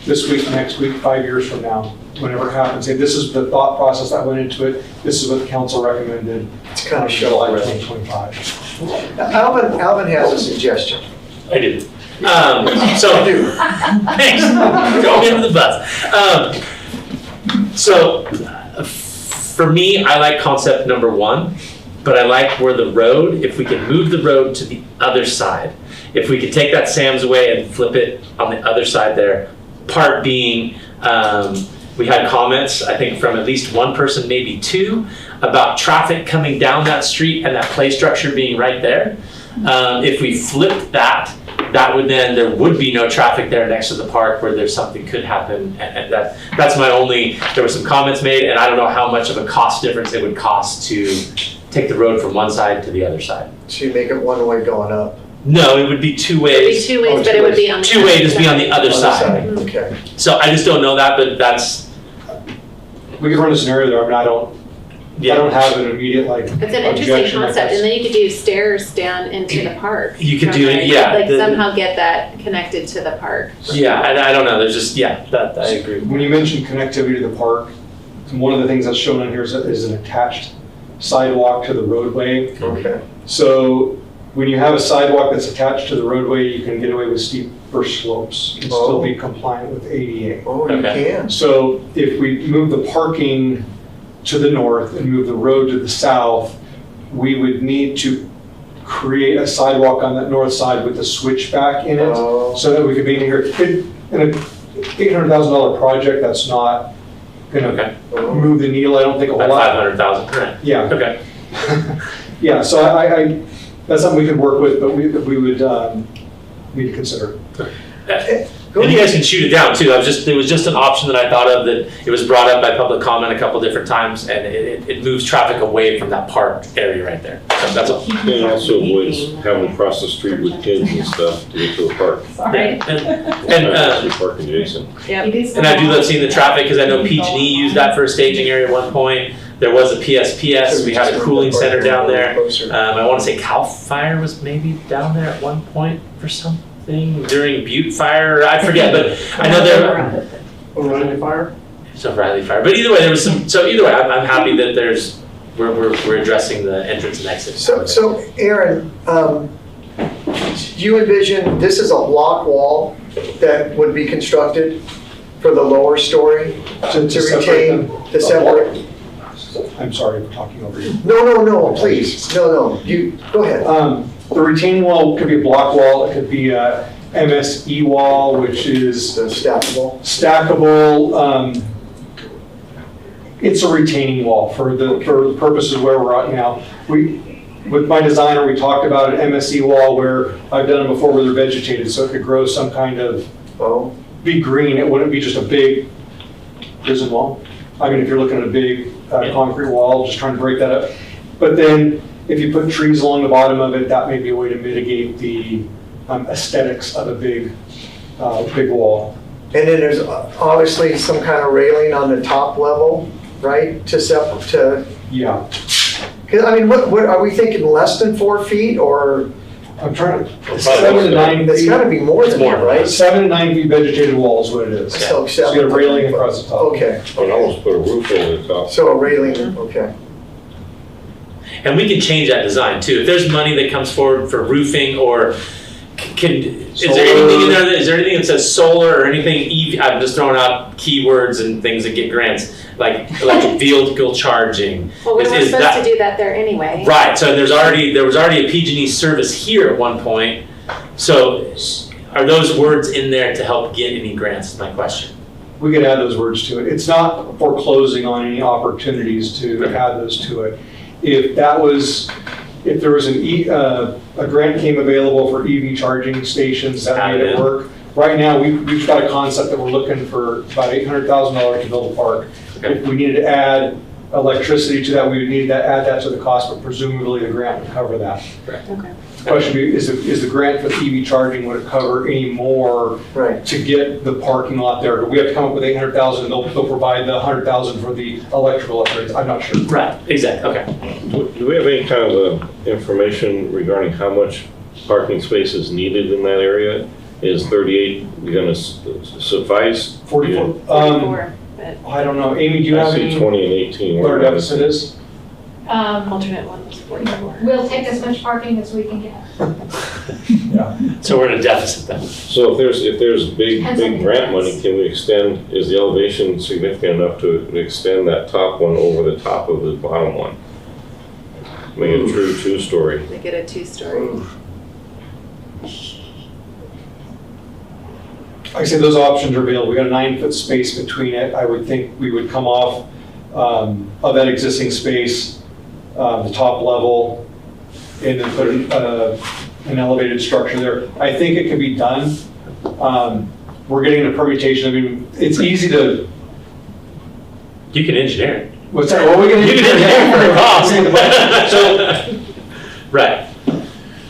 this week, next week, 5 years from now, whenever it happens. Say, this is the thought process that went into it. This is what the council recommended. It's kind of July shovel ready. 2025. Alvin has a suggestion. I do. So, thanks. Throw me under the bus. So, for me, I like concept number 1, but I like where the road, if we can move the road to the other side, if we could take that Sam's Way and flip it on the other side there, part being, we had comments, I think from at least one person, maybe 2, about traffic coming down that street and that play structure being right there. If we flipped that, that would then, there would be no traffic there next to the park where there's something could happen. And that's my only, there were some comments made, and I don't know how much of a cost difference it would cost to take the road from one side to the other side. So you make it one way going up. No, it would be 2 It would ways. be 2 ways, Oh, but two it would ways. be on the 2 ways to be on the other side. Okay. So I just don't know that, but that's, We could run a scenario there, I mean, I don't have an immediate like. It's an interesting objection, I concept, guess. and then you could do stairs down into the park. You could from do it, there. yeah, Like the- somehow get that connected to the park. yeah, I don't know, there's just, yeah, that, I agree. When you mention connectivity to the park, one of the things that's shown on here is an attached sidewalk to the roadway. Okay. So when you have a sidewalk that's attached to the roadway, you can get away with steeper slopes and still be compliant with ADA. Oh, you Okay. can. So if we move the parking to the north and move the road to the south, we would need to create a sidewalk on that north side with a switchback in it, Oh. so that we could be in here. In a $800,000 project, that's not gonna Okay. move the needle, I don't think a whole At lot. 500,000, right, Yeah, okay. yeah, so I, that's something we could work with, but we would need to consider. And you guys can shoot it down too. It was just an option that I thought of, that it was brought up by public comment a couple different times, and it moves traffic away from that park area right there. So that's all. And also avoids having to cross the street with kids and stuff to get to the park. Right. And Park adjacent. and I do love seeing the traffic, because I know PG&E used that for a staging area at one point. There was a PSPS, we had a cooling center down there. I want to say Cal Fire was maybe down there at one point for something during Butte Fire, I forget, but I know there. O'Reilly Fire? So Riley Fire, but either way, there was some. So either way, I'm happy that we're addressing the entrance and exit. So Aaron, you envision this is a block wall that would be constructed for the lower story to retain the separate. I'm sorry for talking over you. No, please, no, you, go ahead. The retaining wall could be a block wall, it could be a MSE wall, which is The stackable. stackable. It's a retaining wall for the purposes where we're at now. With my designer, we talked about an MSE wall where I've done it before where they're vegetated, so it could grow some kind of, Oh, be green, it wouldn't be just a big prison wall. I mean, if you're looking at a big concrete wall, just trying to break that up. But then, if you put trees along the bottom of it, that may be a way to mitigate the aesthetics of a big wall. and then there's obviously some kind of railing on the top level, right, to, Yeah, 'cause, I mean, what, are we thinking less than 4 feet, or I'm trying to, Probably 7 to 9 it's feet. gotta be more than that, right? 7 to 9 feet vegetated wall is what it is. So So you get a railing across the top. Okay, And almost put a roof over the top. so a railing, okay. And we can change that design too. If there's money that comes forward for roofing, or is there anything in there? Is there anything that says solar or anything? I'm just throwing out keywords and things that get grants, like electric vehicle charging. Well, we were Is supposed that- to do that there anyway. Right, so there was already a PG&E service here at one point. So are those words in there to help get any grants, is my question. We could add those words to it. It's not foreclosing on any opportunities to add those to it. If there was a grant came available for EV charging stations, that made it work. Right now, we've got a concept that we're looking for about $800,000 to build a park. Okay. If we needed to add electricity to that, we would need to add that to the cost, but presumably the grant would cover that. Okay. The question would be, is the grant for the EV charging, would it cover any more Right. to get the parking lot there? Do we have to come up with 800,000 and they'll provide the 100,000 for the electrical upgrades? I'm not sure. Right, exactly, okay. Do we have any kind of information regarding how much parking space is needed in that area? Is 38 gonna suffice? 44. 44, but I don't know. Amy, do you I have see any, 20 and 18. what our deficit is? Alternate one was 44. We'll take as much parking as we can get. So we're in a deficit then. So if there's big grant money, can we extend, is the elevation significant enough to extend that top one over the top of the bottom one? Make it a true two-story. Make it a 2-story. Like I said, those options are available. We got a 9-foot space between it. I would think we would come off of that existing space, the top level, and then put an elevated structure there. I think it can be done. We're getting a permutation. I mean, it's easy to. You can engineer it. What's that? Well, we can You can engineer it for a cost. So, right.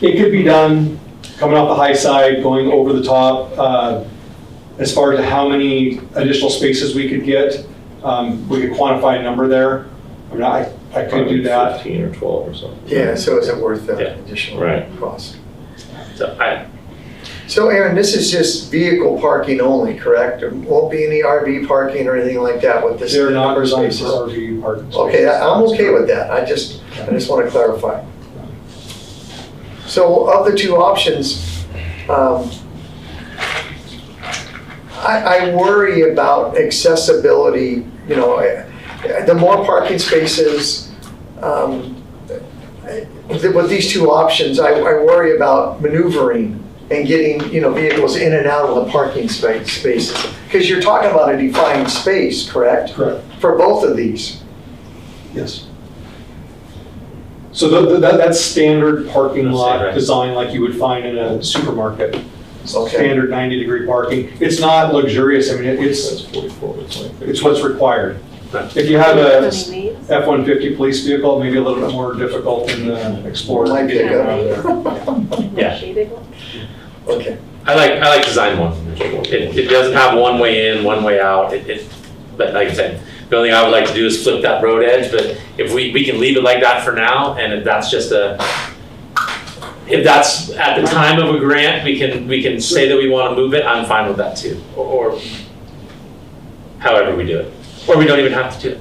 It could be done coming off the high side, going over the top. As far as how many additional spaces we could get, we could quantify a number there. I mean, I could do that. 15 or 12 or something. Yeah, so is it worth the Yeah. additional Right. cost? So So Aaron, this is just vehicle parking only, correct? There won't be any RV parking or anything like that with this They're not number of designed spaces? for RV parking. Okay, I'm okay with that. I just want to clarify. So of the two options, I worry about accessibility, you know, the more parking spaces, with these two options, I worry about maneuvering and getting, you know, vehicles in and out of the parking spaces. Because you're talking about a defined space, correct? Correct. For both of these. Yes. So that's standard parking lot Right. design like you would find in a supermarket. Okay. Standard 90-degree parking. It's not luxurious. I mean, That's 44, it's like. it's what's required. Right. If you have a How many ways? F-150 police vehicle, maybe a little bit more difficult than the Explorer. Might getting pick up. around there. Yeah. Shaded one? Okay. I like design one. It doesn't have one way in, one way out. But like I said, the only thing I would like to do is flip that road edge, but if we can leave it like that for now, and if that's just if that's at the time of a grant, we can say that we want to move it, I'm fine with that too. Or however we do it. Or we don't even have to do it.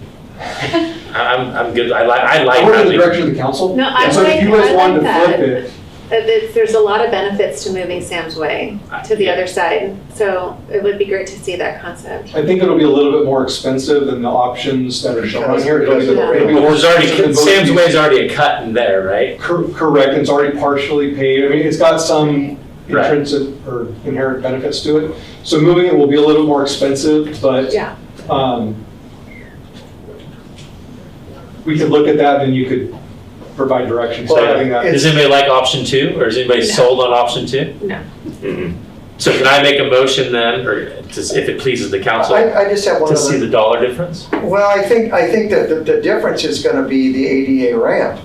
I'm good. I like I work in the having. direction of the council. No, I So if you guys like wanted to that. flip it, There's a lot of benefits to moving Sam's Way to the Yeah. other side, so it would be great to see that concept. I think it'll be a little bit more expensive than the options that are shown on here. It'll be Yeah. more There's already, expensive than both Sam's of Way these. is already a cut in there, right? Correct, and it's already partially paid. I mean, it's got some Right. intrinsic or inherent benefits to it. So moving it will be a little more expensive, but Yeah. We could look at that and you could provide direction. So Well, I think that, Does anybody like option 2, or is anybody sold on option 2? No. So can I make a motion then, or if it pleases the council, I just have one to see other. the dollar difference? Well, I think that the difference is going to be the ADA ramp.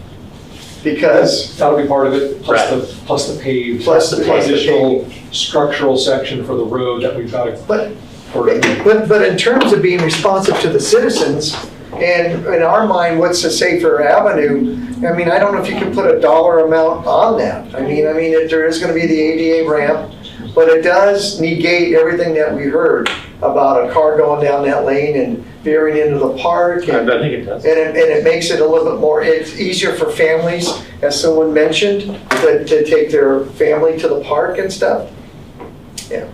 Because, that'll be part of it, plus Right. the paved, Plus the additional structural section for the road that we've got to. but in terms of being responsive to the citizens, and in our mind, what's a safer avenue? I mean, I don't know if you can put a dollar amount on that. I mean, there is going to be the ADA ramp, but it does negate everything that we heard about a car going down that lane and veering into the park. I And think it does. it makes it a little bit more, it's easier for families, as someone mentioned, to take their family to the park and stuff. Yeah.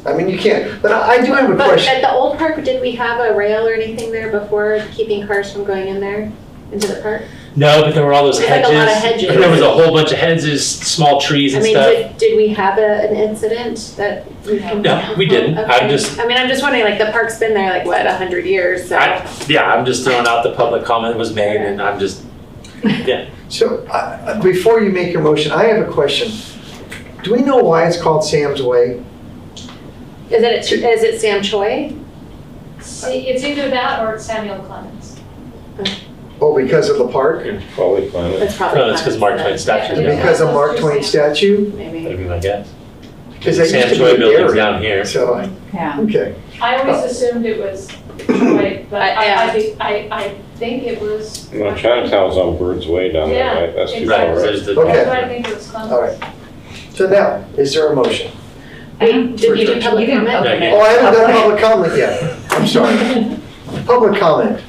I mean, you can't, but I do have a But question. at the old park, did we have a rail or anything there before keeping cars from going in there, into the park? No, but there were all those There's like hedges. a lot of hedges. There was a whole bunch of hedges, small trees I and mean, stuff. did we have an incident that we can? No, we didn't. Okay. I'm just wondering, like, the park's been there, like, what, 100 years, so. I'm just throwing out the public comment that was made, and I'm just, yeah. So, before you make your motion, I have a question. Do we know why it's called Sam's Way? Is it Sam Choi? See, it's either that or it's Samuel Clemens. Oh, because of the park? Probably climate. It's probably. No, it's because Mark Twain statue. Yeah. Because of Mark Twain statue? Maybe. That'd be my guess. Because they Sam used to Choi be building's there. down here. So, Yeah. okay. I always assumed it was Troy, but I think it was. Well, Chinatown's on Bird's Way down there, Yeah, right? That's too exactly. far, right? There's the- Okay. That's why I think it was Clemens. All right. So now, is there a motion? Wait, did you do public comment? Yeah, Oh, I haven't done public comment yet. I'm sorry. Public comment.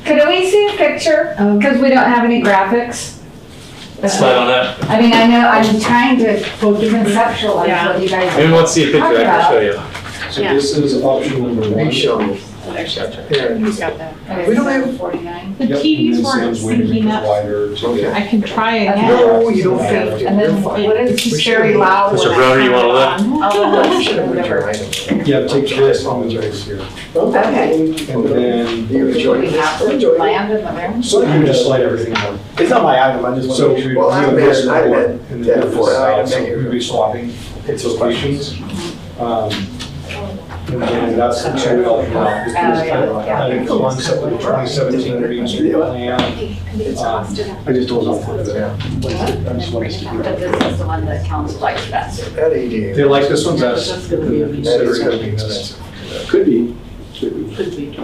Could we see a picture? Because we don't have any graphics. Slide on up. I mean, I know, I'm trying to conceptualize what you guys. Maybe let's see a picture, I can show you. So this is option number one. He's showing. Who's got that? Okay, We don't have- 49. The Yep, TVs and then weren't Sam's waiting to syncing make it up. wider to get- I can try again. No, you don't have to. And then what is very loud? Mr. when I Broder, you turn wanna it look? on? Oh, You should have moved your whatever. item. Yeah, take this and move it here. Okay. And then, You enjoy We have to land in the room? so you can just slide everything on. It's not my item, I just want to So make sure. Well, I you meant- I meant and that then for this item out, so that you're- we'll be swapping its locations. And then that's the two out now. I think the one set with the 2017 Green Street plan. I just told them. But this is the one that council likes best. That ADA. They like this one best. That's gonna be a- That is gonna be Considering expensive. Could be. Could be.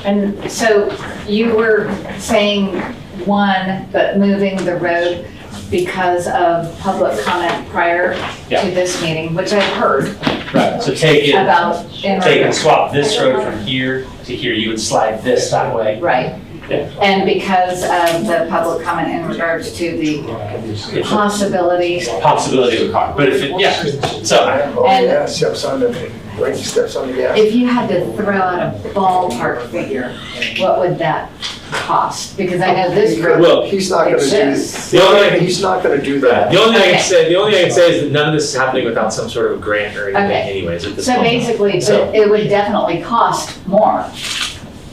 And so you were saying one, but moving the road because of public comment prior Yeah. to this meeting, which I've heard Right, so take it, about. take and swap this road from here to here, you would slide this that way. Right. Yeah. And because of the public comment in regards to the If possibilities. possibility of a car, but if it, yeah, so, Oh, And- yeah, steps on the, brake steps on the gas. If you had to throw out a ballpark figure, what would that cost? Because I know this road Well, He's not gonna do, exists. The only- he's not gonna do that. the only thing I Okay. can say, the only thing I can say is that none of this is happening without some sort of a grant or anything Okay. anyways at this So point. basically, So- it would definitely cost more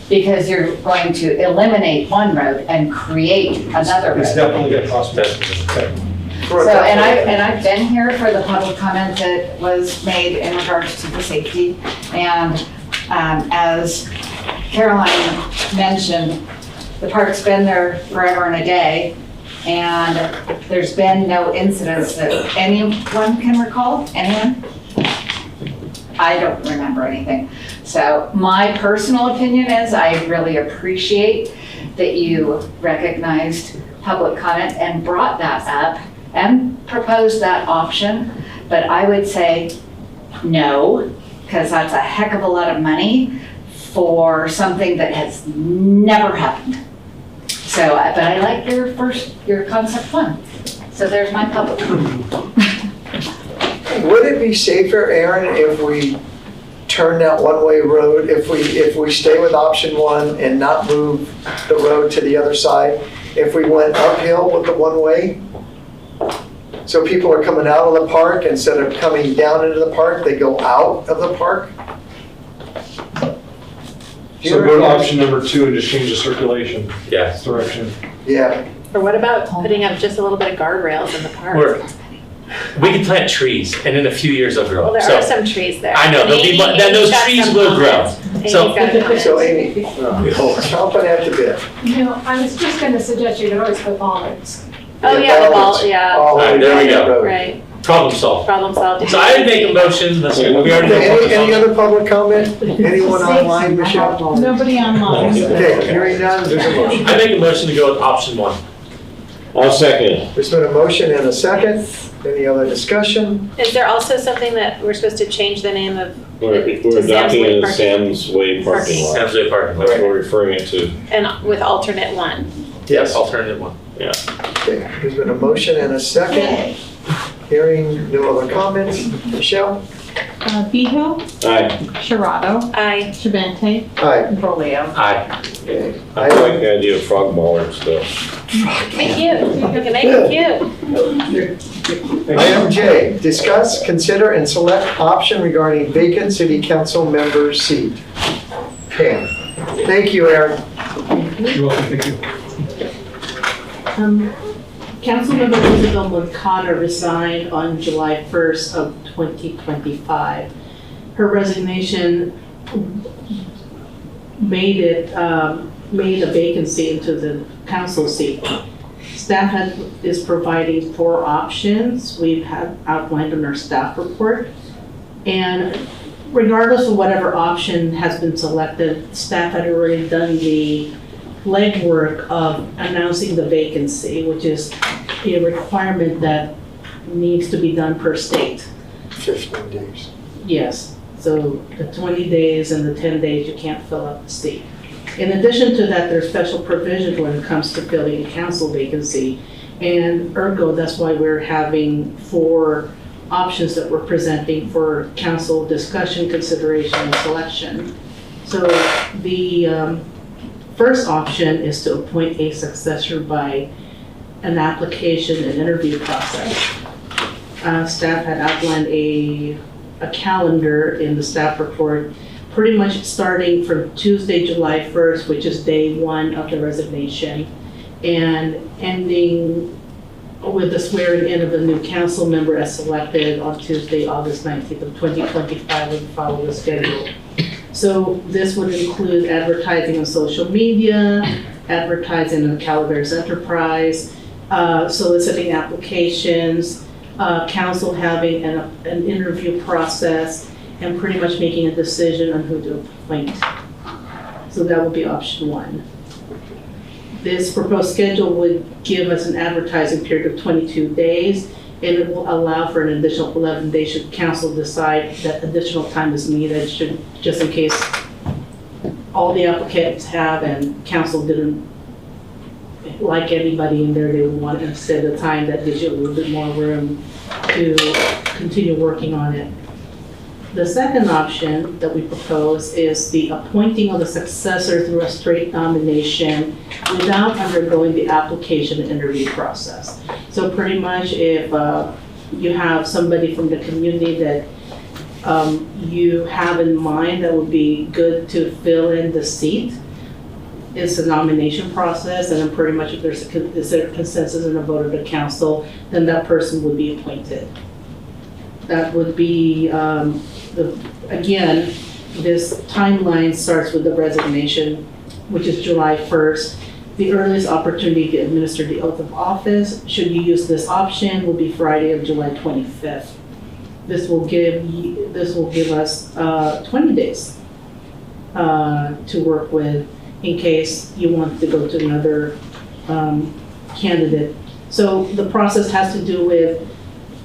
because you're going to eliminate one road and create another It's road. definitely gonna cost more. For So, a and couple- I've been here for the public comment that was made in regards to the safety. And as Caroline mentioned, the park's been there forever and a day. And there's been no incidents that anyone can recall, anyone? I don't remember anything. So my personal opinion is I really appreciate that you recognized public comment and brought that up and proposed that option. But I would say no, because that's a heck of a lot of money for something that has never happened. So, but I like your concept one. So there's my public comment. Would it be safer, Aaron, if we turn that one-way road, if we stay with option one and not move the road to the other side? If we went uphill with the one-way? So people are coming out of the park, instead of coming down into the park, they go out of the park? So go to option number 2 and just change the circulation Yes. direction. Yeah, Or what about putting up just a little bit of guardrails in the park? We can plant trees and in a few years they'll grow. Well, there So- are some trees there. I know, there'll be, Amy- then those Amy's got trees some will grow. comments. Amy's So- got comments. so Amy, chomping at the bit. You know, I was just gonna suggest you could always put bollards. Oh, yeah, the ball, bollards. yeah, All the way Alright, there we down the go. road. right, Problem solved. problem solved. So I would make a motion, let's, we already Okay, any know. other public comment? Anyone online, Michelle? Nobody online. Okay, hearing none, there's a motion. I make a motion to go with option 1. I'll second. There's been a motion and a second. Any other discussion? Is there also something that we're supposed to change the name of, We're To Sam's adopting Way it as parking. Sam's Way parking lot. Sam's Way parking lot. That's what we're referring it to. and with alternate one? Yes, alternative 1. Okay, there's been a motion and a second. Hearing no other comments. Michelle? Behill, Aye. Sharado, Aye. Shabante, Aye. Broleo. Aye. Okay. I like the idea of frog bollards though. Make it cute, you can make it cute. Item J, discuss, consider, and select option regarding vacant city council member seat. Pam. Thank you, Aaron. You're welcome, thank you. Councilmember Isabel Moncada resigned on July 1st of 2025. Her resignation made a vacancy into the council seat. Staff is providing 4 options. We've had outlined in our staff report. And regardless of whatever option has been selected, staff had already done the legwork of announcing the vacancy, which is a requirement that needs to be done per state. 15 days. Yes, so the 20 days and the 10 days, you can't fill up the seat. In addition to that, there's special provision when it comes to filling a council vacancy. And ergo, that's why we're having 4 options that we're presenting for council discussion, consideration, and selection. So the first option is to appoint a successor by an application and interview process. Staff had outlined a calendar in the staff report, pretty much starting from Tuesday, July 1st, which is day 1 of the resignation, and ending with the swearing in of the new council member as selected on Tuesday, August 19th of 2025, and follow the schedule. So this would include advertising on social media, advertising on Calaveras Enterprise, soliciting applications, council having an interview process, and pretty much making a decision on who to appoint. So that would be option 1. This proposed schedule would give us an advertising period of 22 days, and it will allow for an additional 11 days should council decide that additional time is needed, just in case all the applicants have and council didn't like anybody in there, they would want to set a time that gives you a little bit more room to continue working on it. The second option that we propose is the appointing of the successor through a straight nomination without undergoing the application and interview process. So pretty much if you have somebody from the community that you have in mind that would be good to fill in the seat, it's a nomination process, and then pretty much if there's a consensus and a vote of the council, then that person would be appointed. That would be, again, this timeline starts with the resignation, which is July 1st. The earliest opportunity to administer the oath of office, should you use this option, will be Friday of July 25th. This will give us 20 days to work with in case you want to go to another candidate. So the process has to do with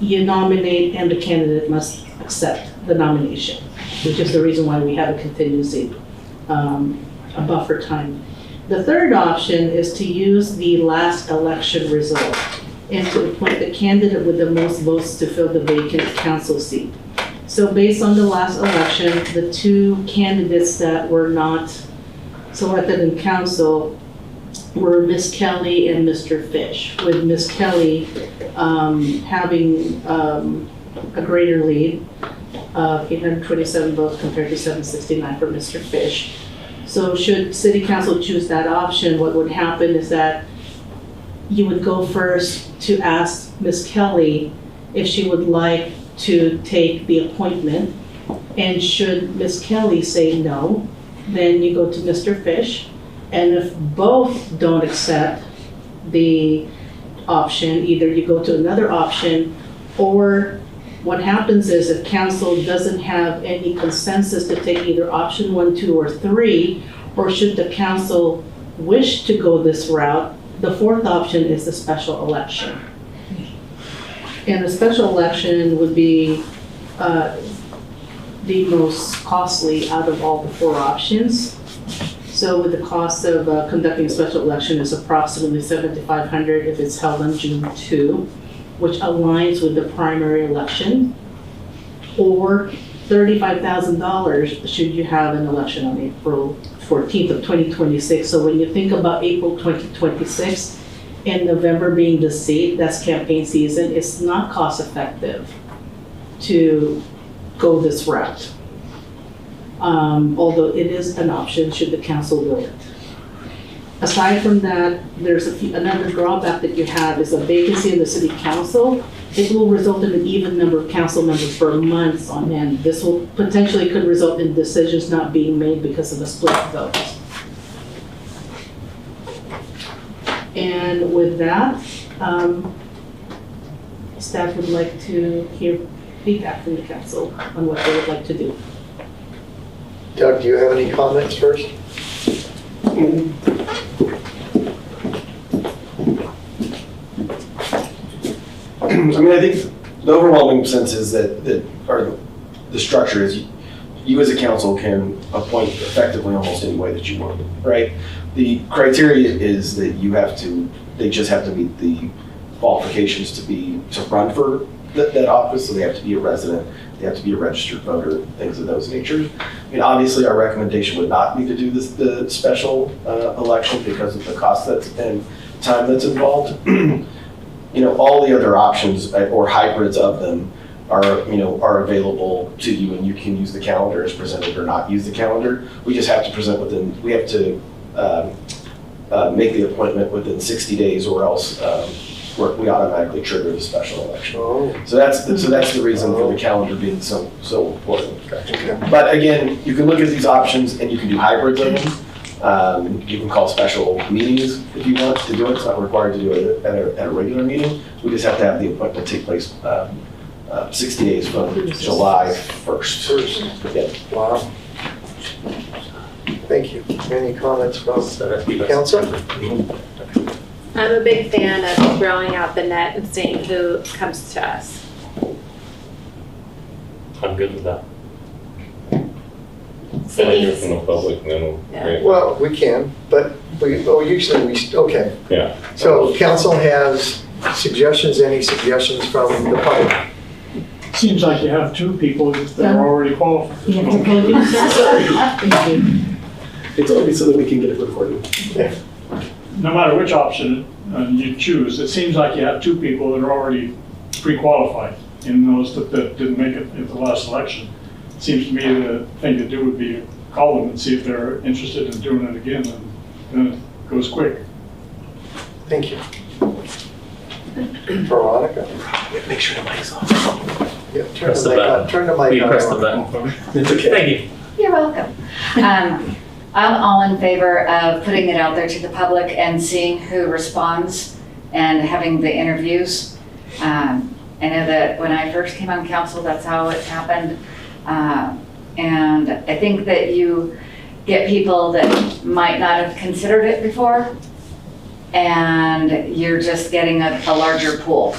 you nominate and the candidate must accept the nomination, which is the reason why we have a contingency, a buffer time. The third option is to use the last election result and to appoint the candidate with the most votes to fill the vacant council seat. So based on the last election, the 2 candidates that were not selected in council were Ms. Kelly and Mr. Fish, with Ms. Kelly having a greater lead of 827 votes compared to 769 for Mr. Fish. So should City Council choose that option, what would happen is that you would go first to ask Ms. Kelly if she would like to take the appointment, and should Ms. Kelly say no, then you go to Mr. Fish, and if both don't accept the option, either you go to another option, or what happens is if council doesn't have any consensus to take either option 1, 2, or 3, or should the council wish to go this route, the 4th option is the special election. And the special election would be the most costly out of all the 4 options. So with the cost of conducting a special election is approximately $7,500 if it's held on June 2, which aligns with the primary election, or $35,000 should you have an election on April 14th of 2026. So when you think about April 2026 and November being the seat, that's campaign season, it's not cost effective to go this route. Although it is an option should the council will it. Aside from that, there's another drawback that you have is a vacancy in the city council. It will result in an even number of council members for months on end. This will potentially could result in decisions not being made because of a split vote. And with that, staff would like to hear feedback from the council on what they would like to do. Doug, do you have any comments first? I mean, I think the overwhelming sense is that or the structure is you as a council can appoint effectively almost any way that you want, right? The criteria is that they just have to meet the qualifications to run for that office, so they have to be a resident, they have to be a registered voter, things of those natures. I mean, obviously, our recommendation would not be to do the special election because of the cost and time that's involved. All the other options or hybrids of them are available to you, and you can use the calendar as presented or not use the calendar. We just have to we have to make the appointment within 60 days, or else we automatically trigger the special election. So that's the reason for the calendar being so important. But again, you can look at these options and you can do hybrids of them. You can call special meetings if you want to do it. It's not required to do it at a regular meeting. We just have to have the appointment take place 60 days from July 1st. Yeah. Wow. Thank you. Any comments from council? I'm a big fan of throwing out the net and seeing who comes to us. I'm good with that. Cities. From the public, and then Yeah. Well, we can, but okay. Yeah. So council has suggestions, any suggestions from the public? Seems like you have two people that are already qualified. It's only so that we can get it recorded. Yeah. No matter which option you choose, it seems like you have two people that are already pre-qualified in those that didn't make it at the last election. It seems to me the thing to do would be call them and see if they're interested in doing it again, and then it goes quick. Thank you. Veronica? Make sure the mic's off. Yeah, Press the button. Turn the mic on. You press the button for me. It's okay. Thank you. You're welcome. I'm all in favor of putting it out there to the public and seeing who responds and having the interviews. I know that when I first came on council, that's how it happened. And I think that you get people that might not have considered it before, and you're just getting a larger pool.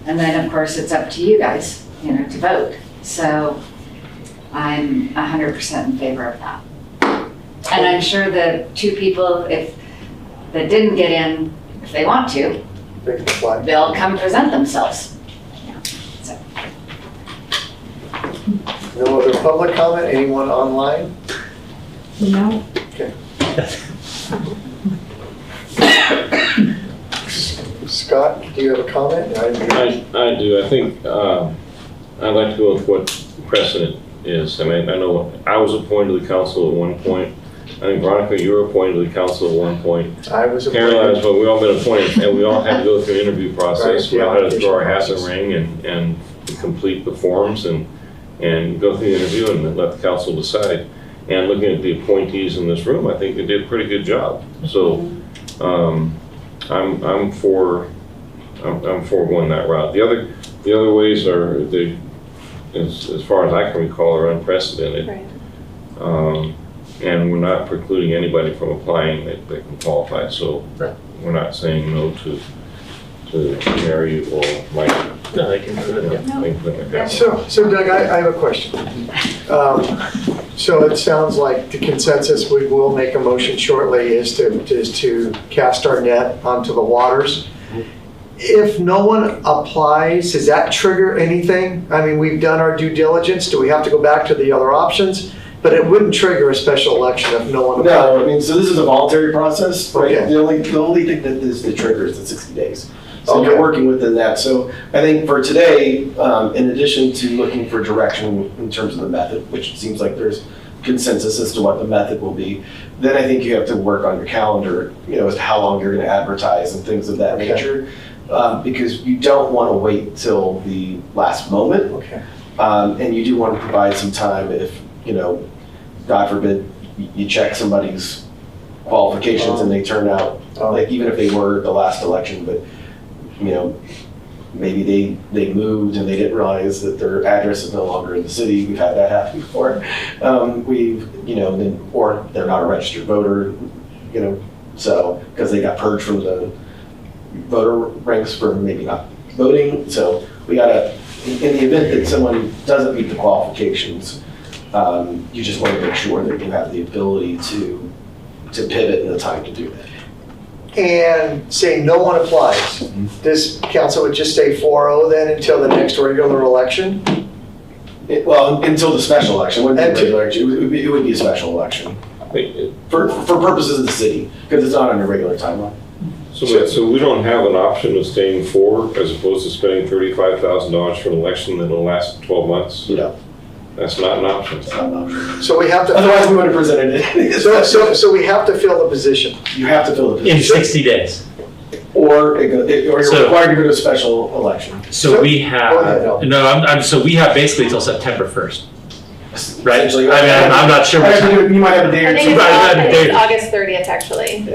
And then, of course, it's up to you guys, to vote. So I'm 100% in favor of that. And I'm sure the two people, that didn't get in, if they want to, they'll come present themselves. So. No other public comment? Anyone online? No. Okay. Scott, do you have a comment? I do. I think I'd like to go with what precedent is. I mean, I know I was appointed to the council at one point. I think, Veronica, you were appointed to the council at one point. I was appointed. Caroline, but we all been appointed, and we all had to go through an interview process. Right, We all had to throw our hat in process. the ring and complete the forms and go through the interview and then let the council decide. And looking at the appointees in this room, I think they did a pretty good job. So I'm for going that route. The other ways are as far as I can recall, are unprecedented. Right. And we're not precluding anybody from applying that can qualify. So we're not saying no to Mary or Mike. No, they can do it. Yeah, they can put it down. So Doug, I have a question. So it sounds like the consensus, we will make a motion shortly, is to cast our net onto the waters. If no one applies, does that trigger anything? I mean, we've done our due diligence. Do we have to go back to the other options? But it wouldn't trigger a special election if no one applied. No, I mean, so this is a voluntary process, right? Okay. The only thing that is the trigger is the 60 days. So Okay. you're working within that. So I think for today, in addition to looking for direction in terms of the method, which it seems like there's consensus as to what the method will be, then I think you have to work on your calendar, as to how long you're going to advertise and things of that Okay. nature, because you don't want to wait till the last moment. Okay. And you do want to provide some time if, God forbid, you check somebody's qualifications and they turn out, like even if they were at the last election, but, maybe they moved and they didn't realize that their address is no longer in the city. We've had that happen before. Or they're not a registered voter, so, because they got purged from the voter ranks for maybe not voting. So we gotta, in the event that someone doesn't meet the qualifications, You just want to make sure that you have the ability to pivot in the time to do that. And say no one applies, this council would just stay 4-0 then until the next regular election? Well, until the special election, wouldn't be a regular election, it would be a special election. For purposes of the city, because it's not on a regular timeline. So we don't have an option of staying 4 as opposed to spending $35,000 for an election that will last 12 months? No. That's not an option. It's not an option. So we have to. Otherwise, we would have presented it. So we have to fill the position. You have to fill the position. In 60 days. Or you're required to go to a special election. So we have, so we have basically till September 1st. Right? Essentially, I mean, I'm not sure. You might have a day I or think two. it's August 30th, actually,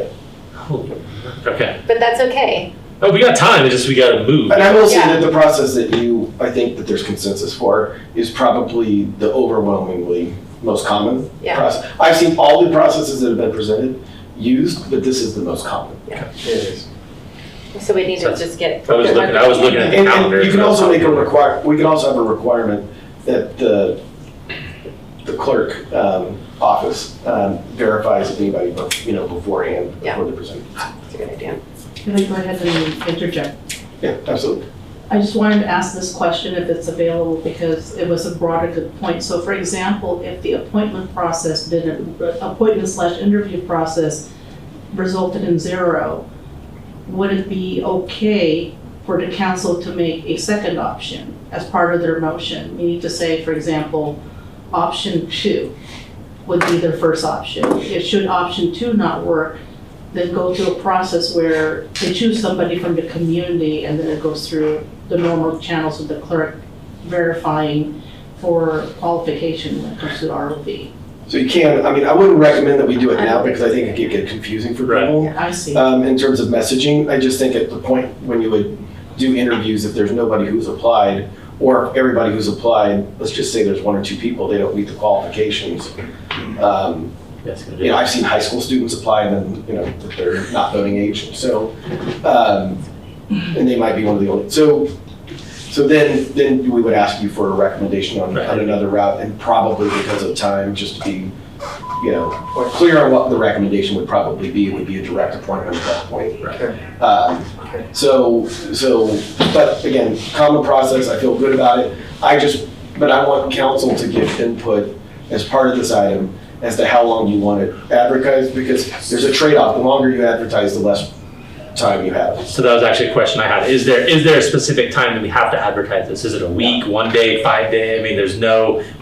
Okay. but that's okay. Oh, we got time, it's just we gotta move. And I will say that the process that I think that there's consensus for is probably the overwhelmingly most common process. I've seen all the processes that have been presented used, but this is the most common. Yeah. It is. So we need to just get. I was looking at the calendar. And you can also we can also have a requirement that the clerk office verifies if anybody, beforehand, before they present. That's a good idea. Can I go ahead and interject? Yeah, absolutely. I just wanted to ask this question if it's available because it was a broader good point. So for example, if the appointment /interview process resulted in 0, would it be okay for the council to make a second option as part of their motion? Meaning to say, for example, option 2 would be their first option. If should option 2 not work, then go through a process where they choose somebody from the community and then it goes through the normal channels with the clerk verifying for qualification when it comes to ROV. So you can, I wouldn't recommend that we do it now because I think it could get confusing for people. I see. In terms of messaging, I just think at the point when you would do interviews, if there's nobody who's applied, or if everybody who's applied, let's just say there's 1 or 2 people, they don't meet the qualifications. I've seen high school students apply and then, that they're not voting age. So, and they might be one of the only. So then we would ask you for a recommendation on another route, and probably because of time, just to be, clear on what the recommendation would probably be. It would be a direct appointment at that point. But again, common process. I feel good about it. But I want council to give input as part of this item as to how long you want it advertised, because there's a trade-off. The longer you advertise, the less time you have. So that was actually a question I had. Is there a specific time that we have to advertise this? Is it a week, 1 day, 5 day? I mean,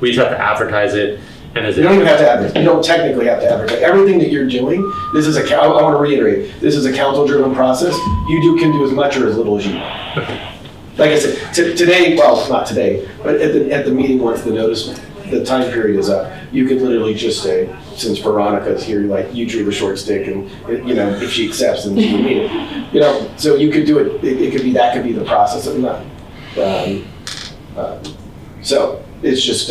we just have to advise it. And you don't even have to advertise. You don't technically have to advertise. Everything that you're doing, I want to reiterate, this is a council-driven process. You can do as much or as little as you want. Like I said, today, well, not today, but at the meeting, once the time period is up, you could literally just say, since Veronica's here, you drew the short stick, and if she accepts, then she would meet it. So you could do it. That could be the process of so it's just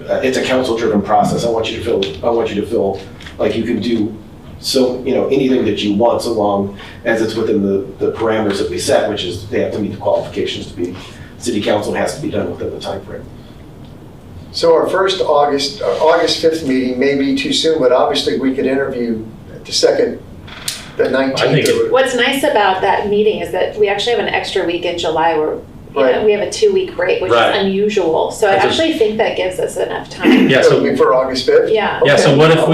it's a council-driven process. I want you to feel like you can do anything that you want, so long as it's within the parameters that we set, which is they have to meet the qualifications to be city council, has to be done within the time frame. So our first August 5th meeting may be too soon, but obviously we could interview at the 19th. What's nice about that meeting is that we actually have an extra week in July where we have a 2-week break, which is unusual. So I actually think that gives us enough time. Yeah, so for August 5th? Yeah. Yeah, so what if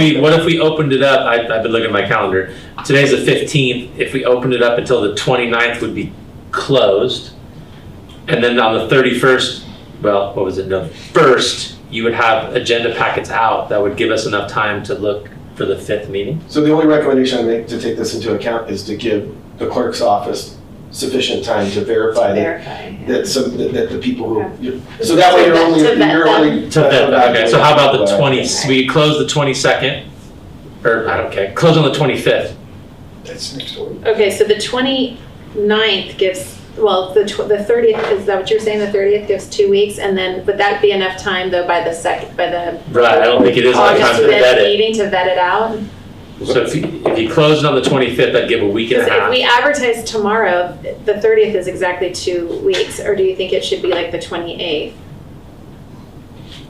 we opened it up? I've been looking at my calendar. Today's the 15th. If we opened it up until the 29th, would be closed. And then on the 31st, well, what was it? No, 1st, you would have agenda packets out that would give us enough time to look for the 5th meeting. So the only recommendation I make to take this into account is to give the clerk's office sufficient time to verify that the people who, so that way you're only to vet them. Okay, so how about the 20th? We close the 22nd, or I don't care. Close on the 25th. That's next week. Okay, so the 29th gives, well, the 30th, is that what you're saying? The 30th gives 2 weeks, and then would that be enough time though by the Right, I don't think it is enough time to vet it. Meeting to vet it out? So if you closed on the 25th, that'd give a week and a half. If we advertise tomorrow, the 30th is exactly 2 weeks, or do you think it should be like the 28th?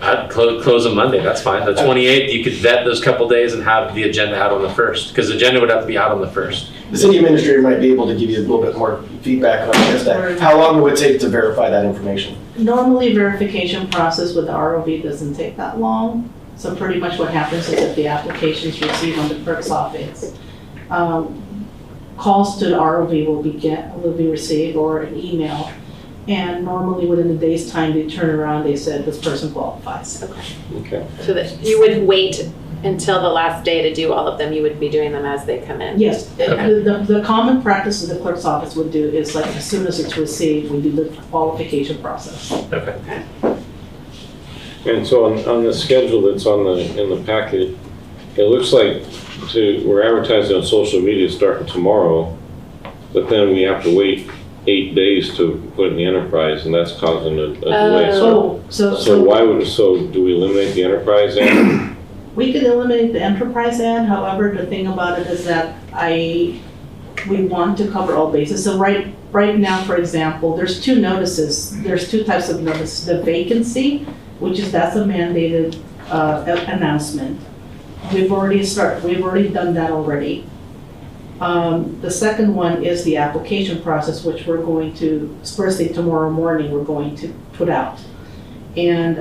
I'd close on Monday, that's fine. The 28th, you could vet those couple days and have the agenda out on the 1st, because the agenda would have to be out on the 1st. The city administrator might be able to give you a little bit more feedback on just that. How long it would take to verify that information? Normally, verification process with the ROV doesn't take that long. So pretty much what happens is that the applications received on the clerk's office, calls to the ROV will be received, or an email. And normally within a day's time, they turn around, they said this person qualifies. Okay. So that you wouldn't wait until the last day to do all of them, you would be doing them as they come in? Yes, the common practice that the clerk's office would do is like as soon as it's received, we do the qualification process. Okay. And so on the schedule that's in the packet, it looks like we're advertising on social media starting tomorrow, but then we have to wait 8 days to put in the enterprise, and that's causing a delay. So do we eliminate the enterprise ad? We could eliminate the enterprise ad, however, the thing about it is that we want to cover all bases. So right now, for example, there's two notices. There's two types of notice. The vacancy, that's a mandated announcement. We've already done that already. The second one is the application process, which we're going to, firstly tomorrow morning, we're going to put out. And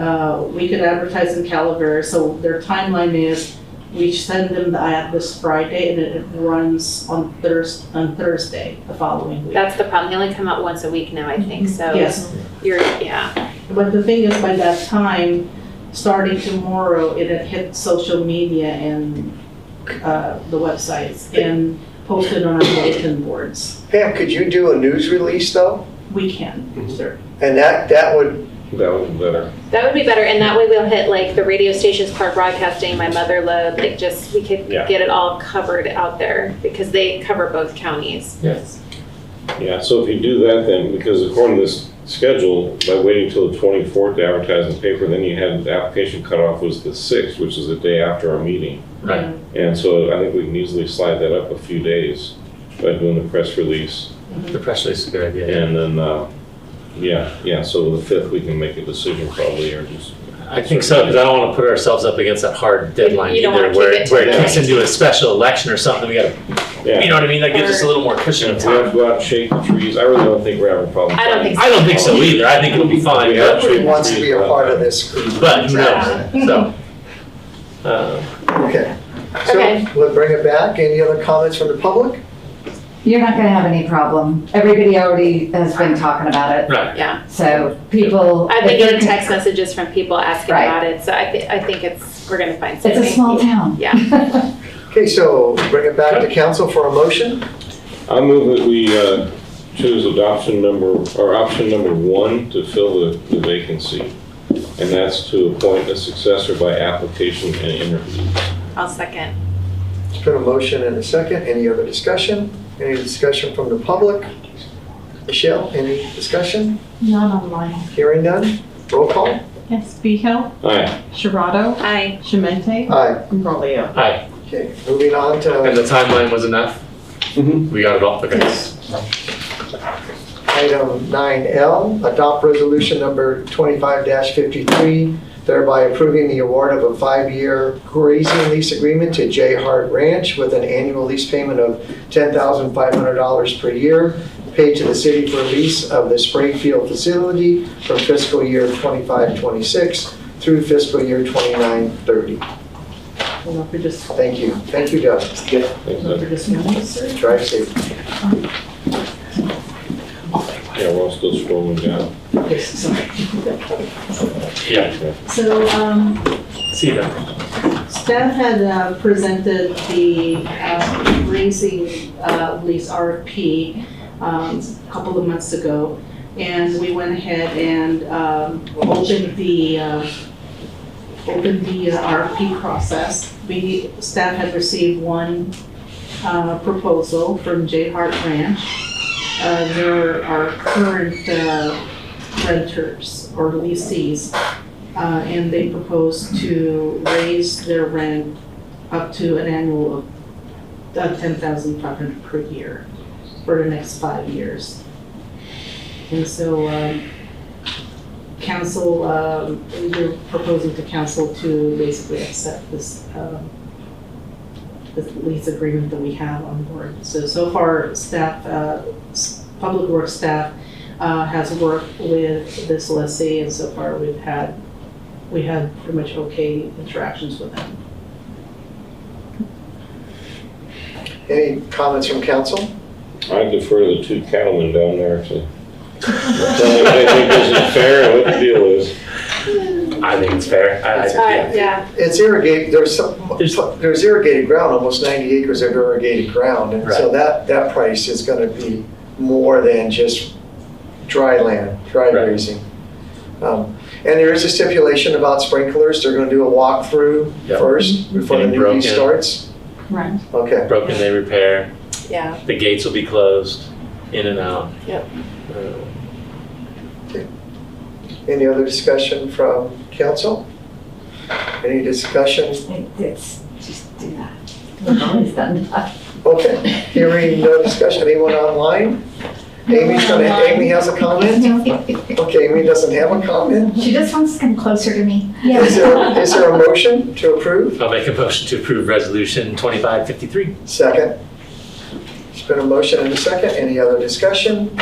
we could advertise in Calaveras. So their timeline is we send them the ad this Friday and it runs on Thursday the following week. That's the problem. They only come out once a week now, I think. So yes. But the thing is, by that time, starting tomorrow, it had hit social media and the websites and posted on our bulletin boards. Pam, could you do a news release though? We can, sir. And that would be better. That would be better, and that way we'll hit like the radio stations, Park Broadcasting, My Mother Lode, we could get it all covered out there because they cover both counties. Yes. Yeah, so if you do that then, because according to this schedule, by waiting till the 24th to advertise in the paper, then you had the application cutoff was the 6th, which is the day after our meeting. Right. And so I think we can easily slide that up a few days by doing the press release. The press release is a good idea. And then, so the 5th we can make a decision probably, or just. I think so, because I don't want to put ourselves up against that hard deadline You don't either, want to where keep it it to kicks into a special election or something. We got to, you know what I mean? That gives us a little more cushion of If we have to time. go out and shake the trees, I really don't think we're having a problem. I don't think so. I don't think so either. I think it'll be fine. We have nobody wants to be a part of this. But who knows? So, Okay. Okay. So we'll bring it back. Any other comments from the public? You're not gonna have any problem. Everybody already has been talking about it. right. Yeah. So people. I've been getting text messages from people asking Right. about it, so I think we're going to find something. It's a small town. Yeah. Okay, so bring it back to council for a motion. I move that we choose option number 1 to fill the vacancy. And that's to appoint a successor by application and interview. I'll second. It's been a motion and a second. Any other discussion? Any discussion from the public? Michelle, any discussion? Not online. Hearing none? Roll call? Yes, Behill, Aye. Sharado, Aye. Shemente, Aye. and Brolio. Aye. Okay, moving on And to the timeline was enough? We got it all? Okay. item 9L, adopt resolution number 25-53, thereby approving the award of a 5-year grazing lease agreement to J. Hart Ranch with an annual lease payment of $10,500 per year, paid to the city for lease of the Springfield facility from fiscal year 25-26 through fiscal year 29-30. Thank you. Thank you, Doug. Drive safe. Yeah, we're all still scrolling down. Yeah. So, See that. staff had presented the grazing lease RFP a couple of months ago, and we went ahead and opened the RFP process. Staff had received one proposal from J. Hart Ranch. They're our current renters or lessees, and they propose to raise their rent up to an annual of $10,500 per year for the next 5 years. And so council, we're proposing to council to basically accept this lease agreement that we have on board. So far, staff, public works staff has worked with this lessee, and so far we had pretty much okay interactions with them. Any comments from council? I defer to the two cattlemen down there to tell me if they think this is fair and what the deal is. I think it's fair. Yeah. It's irrigated, there's irrigated ground, almost 90 acres of irrigated ground. And so that price is gonna be more than just dry land, dry grazing. And there is a stipulation about sprinklers. They're gonna do a walkthrough first before the new lease starts. Right. Okay. Broken, they repair. Yeah. The gates will be closed, in and out. Yep. Any other discussion from council? Any discussion? It's just do that. We've always done that. Okay, hearing no discussion. Anyone online? Amy has a comment? Okay, Amy doesn't have a comment? She just wants to come closer to me. Is there a motion to approve? I'll make a motion to approve resolution 2553. Second. There's been a motion and a second. Any other discussion?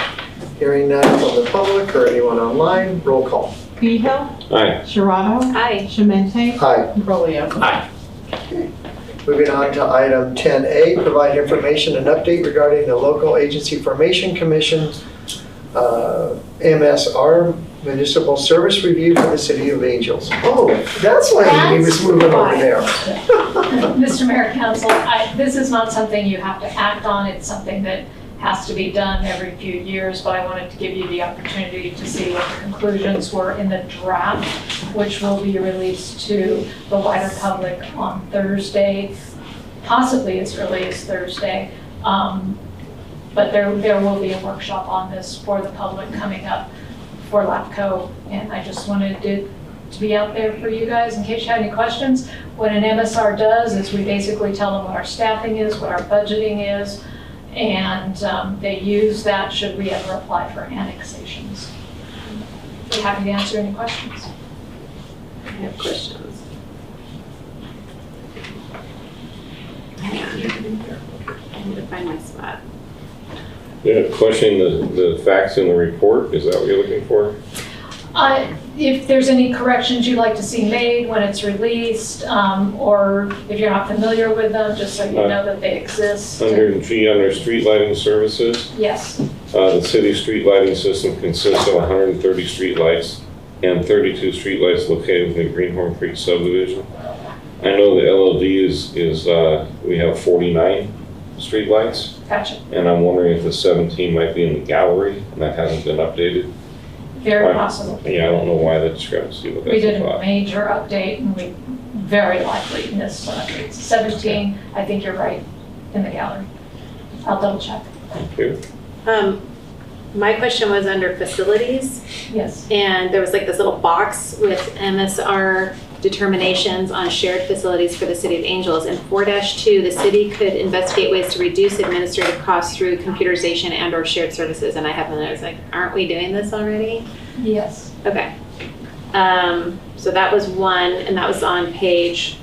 Hearing none from the public or anyone online, roll call. Behill. Aye. Sharado. Aye. Shemente. Aye. Brolio. Aye. Moving on to item 10A, provide information and update regarding the Local Agency Formation Commission, MSR, Municipal Service Review for the City of Angels. Oh, that's why he was moving over there. Mr. Mayor, Council, this is not something you have to act on. It's something that has to be done every few years, but I wanted to give you the opportunity to see what the conclusions were in the draft, which will be released to the wider public on Thursday, possibly as early as Thursday. But there will be a workshop on this for the public coming up for LAPCO, and I just wanted to be out there for you guys in case you had any questions. What an MSR does is we basically tell them what our staffing is, what our budgeting is, and they use that should we ever apply for annexations. Be happy to answer any questions. I have questions. I need to find my spot. Yeah, questioning the facts in the report, is that what you're looking for? If there's any corrections you'd like to see made when it's released, or if you're not familiar with them, just so you know that they exist. Under street lighting services, Yes. the city street lighting system consists of 130 street lights and 32 street lights located within Greenhorn Creek subdivision. I know the LOD is we have 49 street lights. Gotcha. And I'm wondering if the 17 might be in the gallery and that hasn't been updated. Very possible. Yeah, I don't know why that discrepancy, but We that's did a a thought. major update and we very likely missed some updates. 17, I think you're right, in the gallery. I'll double check. Thank you. My question was under facilities. Yes. And there was like this little box with MSR determinations on shared facilities for the City of Angels. In 4-2, the city could investigate ways to reduce administrative costs through computerization and or shared services. And I have one that was like, aren't we doing this already? Yes. Okay. So that was one, and that was on page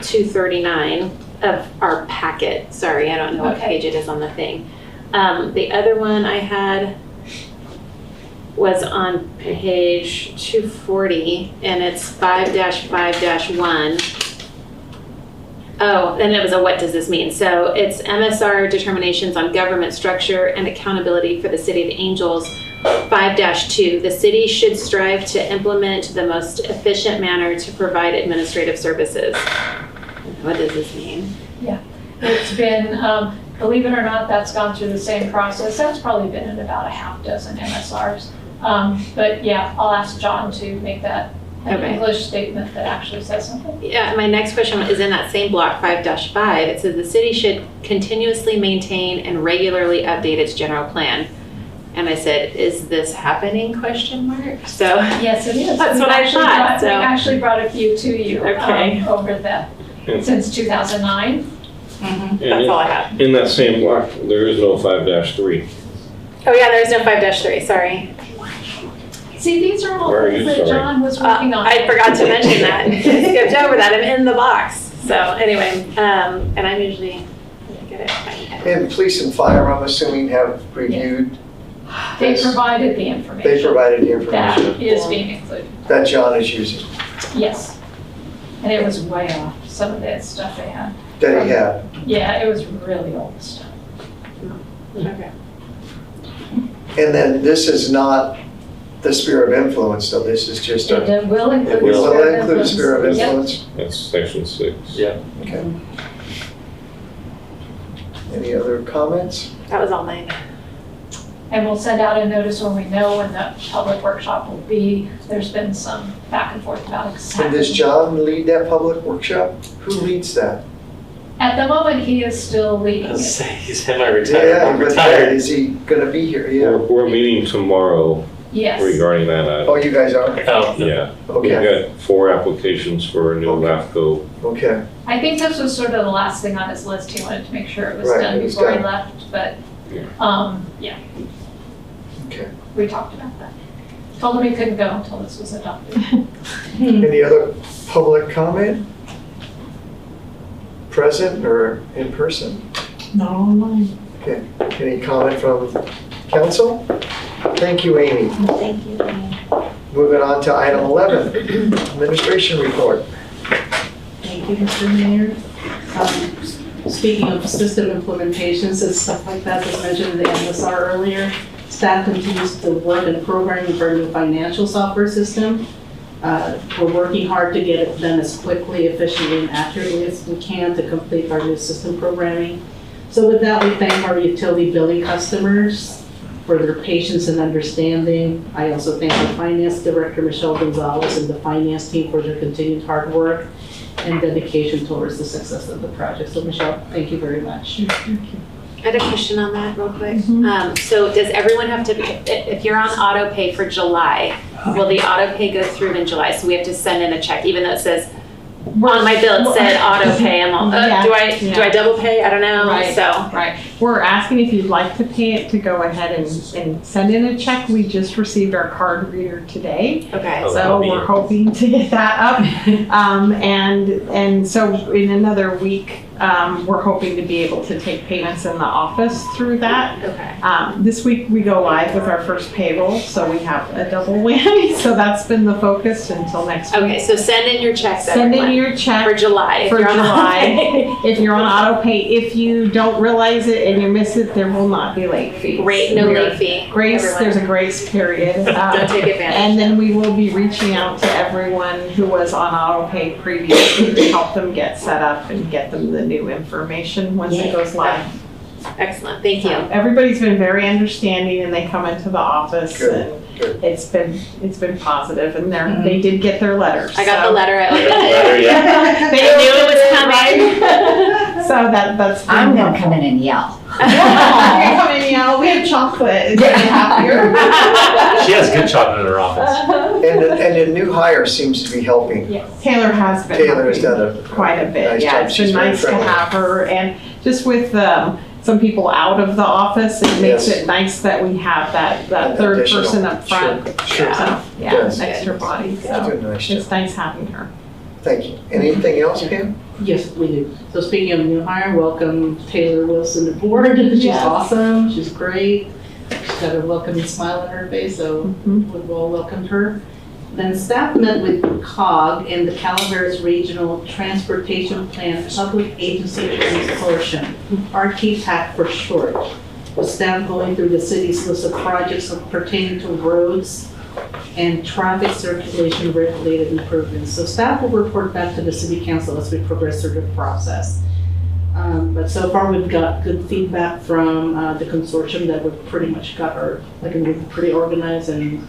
239 of our packet. Sorry, I don't know what page it is on the thing. The other one I had was on page 240, and it's 5-5-1. Oh, and it was a what does this mean? So it's MSR determinations on government structure and accountability for the City of Angels. 5-2, the city should strive to implement the most efficient manner to provide administrative services. What does this mean? Yeah, it's been, believe it or not, that's gone through the same process. That's probably been in about a half dozen MSRs. But yeah, I'll ask John to make that an English statement that actually says something. Yeah, my next question is in that same block 5-5. It says the city should continuously maintain and regularly update its general plan. And I said, is this happening, question mark? So yes, it is. That's what I thought. We actually brought a few to you over that And- since 2009. And That's all I have. In that same block, there is no 5-3. Oh yeah, there's no 5-3, sorry. See, these are all Where are things you, that sorry? John was working on. I forgot to mention that. Skipped over that. I'm in the box. So anyway, and I'm usually good at my head. And police and fire, I'm assuming, have reviewed, They provided the information. they provided the That information is being included, that John is using, yes. And it was way off, some of that stuff they had. that he had. Yeah, it was really old stuff. Okay. And then this is not the sphere of influence, though, this is just a. It will include. It will. the Will that include a sphere of Yep. influence? That's section 6. Yeah. Okay. Any other comments? That was all mine. And we'll send out a notice when we know when the public workshop will be. There's been some back and forth about And exactly. does John lead that public workshop? Who leads that? At the moment, he is still leading it. He's semi-retired. Yeah, I'm but retired. is he gonna be here? Yeah. We're meeting tomorrow Yes. regarding that item. Oh, you guys are? Oh, Yeah, we've Okay, got 4 applications for a new LAFCO. okay. I think this was sort of the last thing on his list. He wanted to make sure it was Right, done it was before he done. left, but, Yeah. yeah, Okay. we talked about that. Told him he couldn't go until this was adopted. Any other public comment? Present or in person? Not online. Okay. Any comment from council? Thank you, Amy. Thank you. Moving on to item 11, administration report. Thank you, Mr. Mayor. Speaking of system implementations and stuff like that, as mentioned in the MSR earlier, staff continues to work and programming for a new financial software system. We're working hard to get it done as quickly, efficiently, and accurately as we can to complete our new system programming. So with that, we thank our utility billing customers for their patience and understanding. I also thank our finance director, Michelle Gonzalez, and the finance team for their continued hard work and dedication towards the success of the project. So Michelle, thank you very much. I had a question on that real quick. So does everyone have to, if you're on auto pay for July, will the auto pay go through in July? So we have to send in a check, even though it says, on my bill it said auto pay. I'm all, Yeah. do I double pay? I don't know. Right. So Right. We're asking if you'd like to pay it to go ahead and send in a check. We just received our card reader today. okay. Oh, So that'll be we're it. hoping to get that up. And so in another week, we're hoping to be able to take payments in the office through that. Okay. This week we go live with our first payroll, so we have a double whammy. So that's been the focus until next week. Okay, so send in your checks, Send in everyone, your check for July. if for you're on auto July. pay. If you're on auto pay, if you don't realize it and you miss it, there will not be late fees. Great, no We're- late fee. Grace, everyone. there's a grace period. Don't take advantage. And then we will be reaching out to everyone who was on auto pay previously to help them get set up and get them the new information once it goes live. Excellent, thank you. Everybody's been very understanding and they come into the office Good, and good. it's been positive and they did get their letters. I got so- the letter. I opened Letter, it. yeah. They I knew it was right? So that's. I'm gonna come in and yell. Yeah, you come in, yell, we have chocolate, it's very happier. She has good chocolate in her office. And the new hire seems to be helping. Taylor has been Taylor has helping done a quite a bit. nice Yeah, job. it's She's been very nice to friendly. have her and just with some people out of the office, it makes Yes. it nice that we have that An third additional- person up front. Sure. So, yeah, Yes. an extra body, She's so doing a nice it's job. nice having her. Thank you. Anything else, Pam? Yes, we do. So speaking of new hire, welcome Taylor Wilson aboard. She's Yes. awesome, she's great. She's got a welcoming smile on her face, so we've all welcomed her. Then staff met with COG and the Calaveras Regional Transportation Plan Public Agency Consortium, RTPAC for short, with staff going through the city's list of projects pertaining to roads and traffic circulation related improvements. So staff will report back to the city council as we progress through the process. But so far we've got good feedback from the consortium that we've pretty much got we're pretty organized, and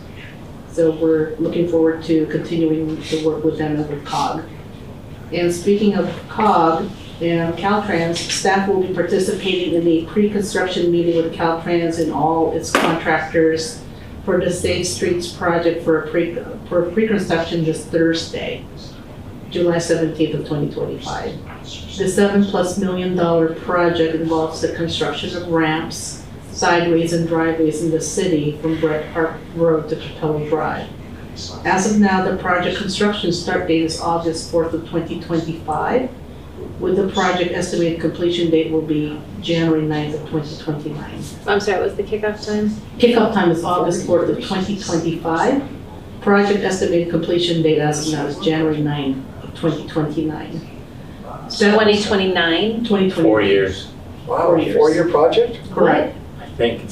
so we're looking forward to continuing to work with them and with COG. And speaking of COG and Caltrans, staff will be participating in a pre-construction meeting with Caltrans and all its contractors for the Safe Streets project for a pre-construction this Thursday, July 17th of 2025. The $7+ million project involves the construction of ramps, sideways and driveways in the city from Brett Park Road to Capella Drive. As of now, the project construction start date is August 4th of 2025, with the project estimated completion date will be January 9th of 2029. I'm sorry, what was the kickoff time? Kickoff time is August 4th of 2025. Project estimated completion date as of now is January 9th of 2029. 2029? 2029. 4 years. Wow, a 4-year project? Correct. I think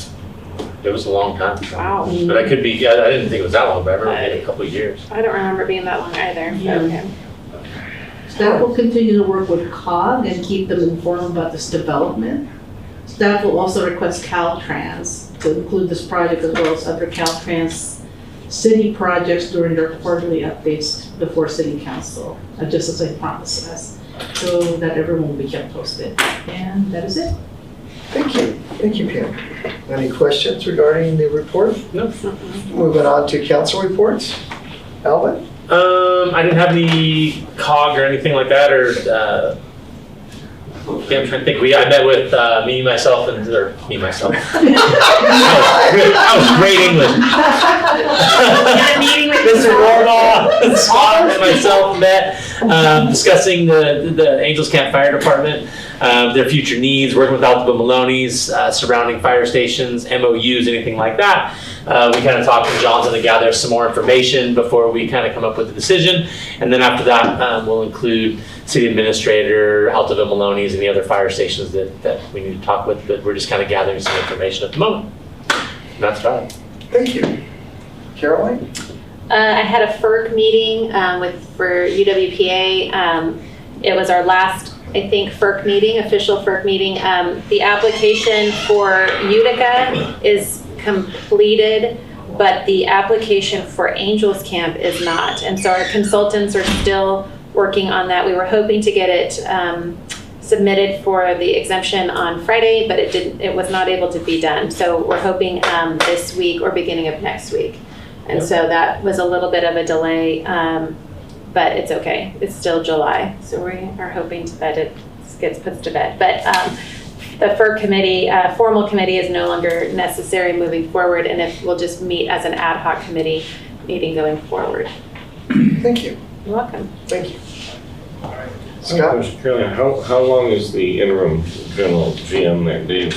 it was a long time. Wow. But I could be, I didn't think it was that long, but I remember it being a couple of years. I don't remember being that long either. Yeah. Okay. Staff will continue to work with COG and keep them informed about this development. Staff will also request Caltrans to include this project as well as other Caltrans city projects during their quarterly updates before City Council, just as I promised us, so that everyone will be kept posted. And that is it. Thank you. Thank you, Pam. Any questions regarding the report? No. Moving on to council reports. Alvin? I didn't have any COG or anything like that, or yeah, I'm trying to think. I met with myself. I was great English. In a meeting with Mr. Warnock, Scott, and myself met discussing the Angels Camp Fire Department, their future needs, working with Alpha Maloney's, surrounding fire stations, MOUs, anything like that. We kind of talked with Johnson to gather some more information before we kind of come up with a decision. And then after that, we'll include city administrator, Altaville Maloney's, and the other fire stations that we need to talk with, but we're just kind of gathering some information at the moment. And that's right. Thank you. Caroline? I had a FERC meeting for UWPA. It was our last, I think, FERC meeting, official FERC meeting. The application for Utica is completed, but the application for Angels Camp is not. And so our consultants are still working on that. We were hoping to get it submitted for the exemption on Friday, but it was not able to be done. So we're hoping this week or beginning of next week. And so that was a little bit of a delay, but it's okay. It's still July. So we are hoping that it gets put to bed. But the FERC committee, formal committee is no longer necessary moving forward, and we'll just meet as an ad hoc committee meeting going forward. Thank you. You're welcome. Thank you. Scott? Caroline, how long is the interim general GM there, Dave?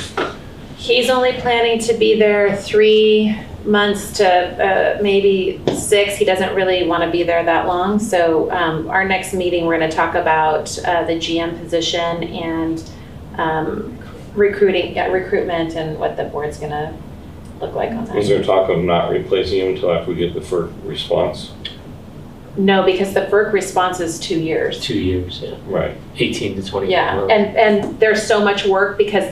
He's only planning to be there 3 months to maybe 6. He doesn't really want to be there that long. So our next meeting, we're going to talk about the GM position and recruitment and what the board's going to look like on that. Is there talk of not replacing him until after we get the FERC response? No, because the FERC response is 2 years. 2 years, yeah. Right. 18 to 20. Yeah, and there's so much work because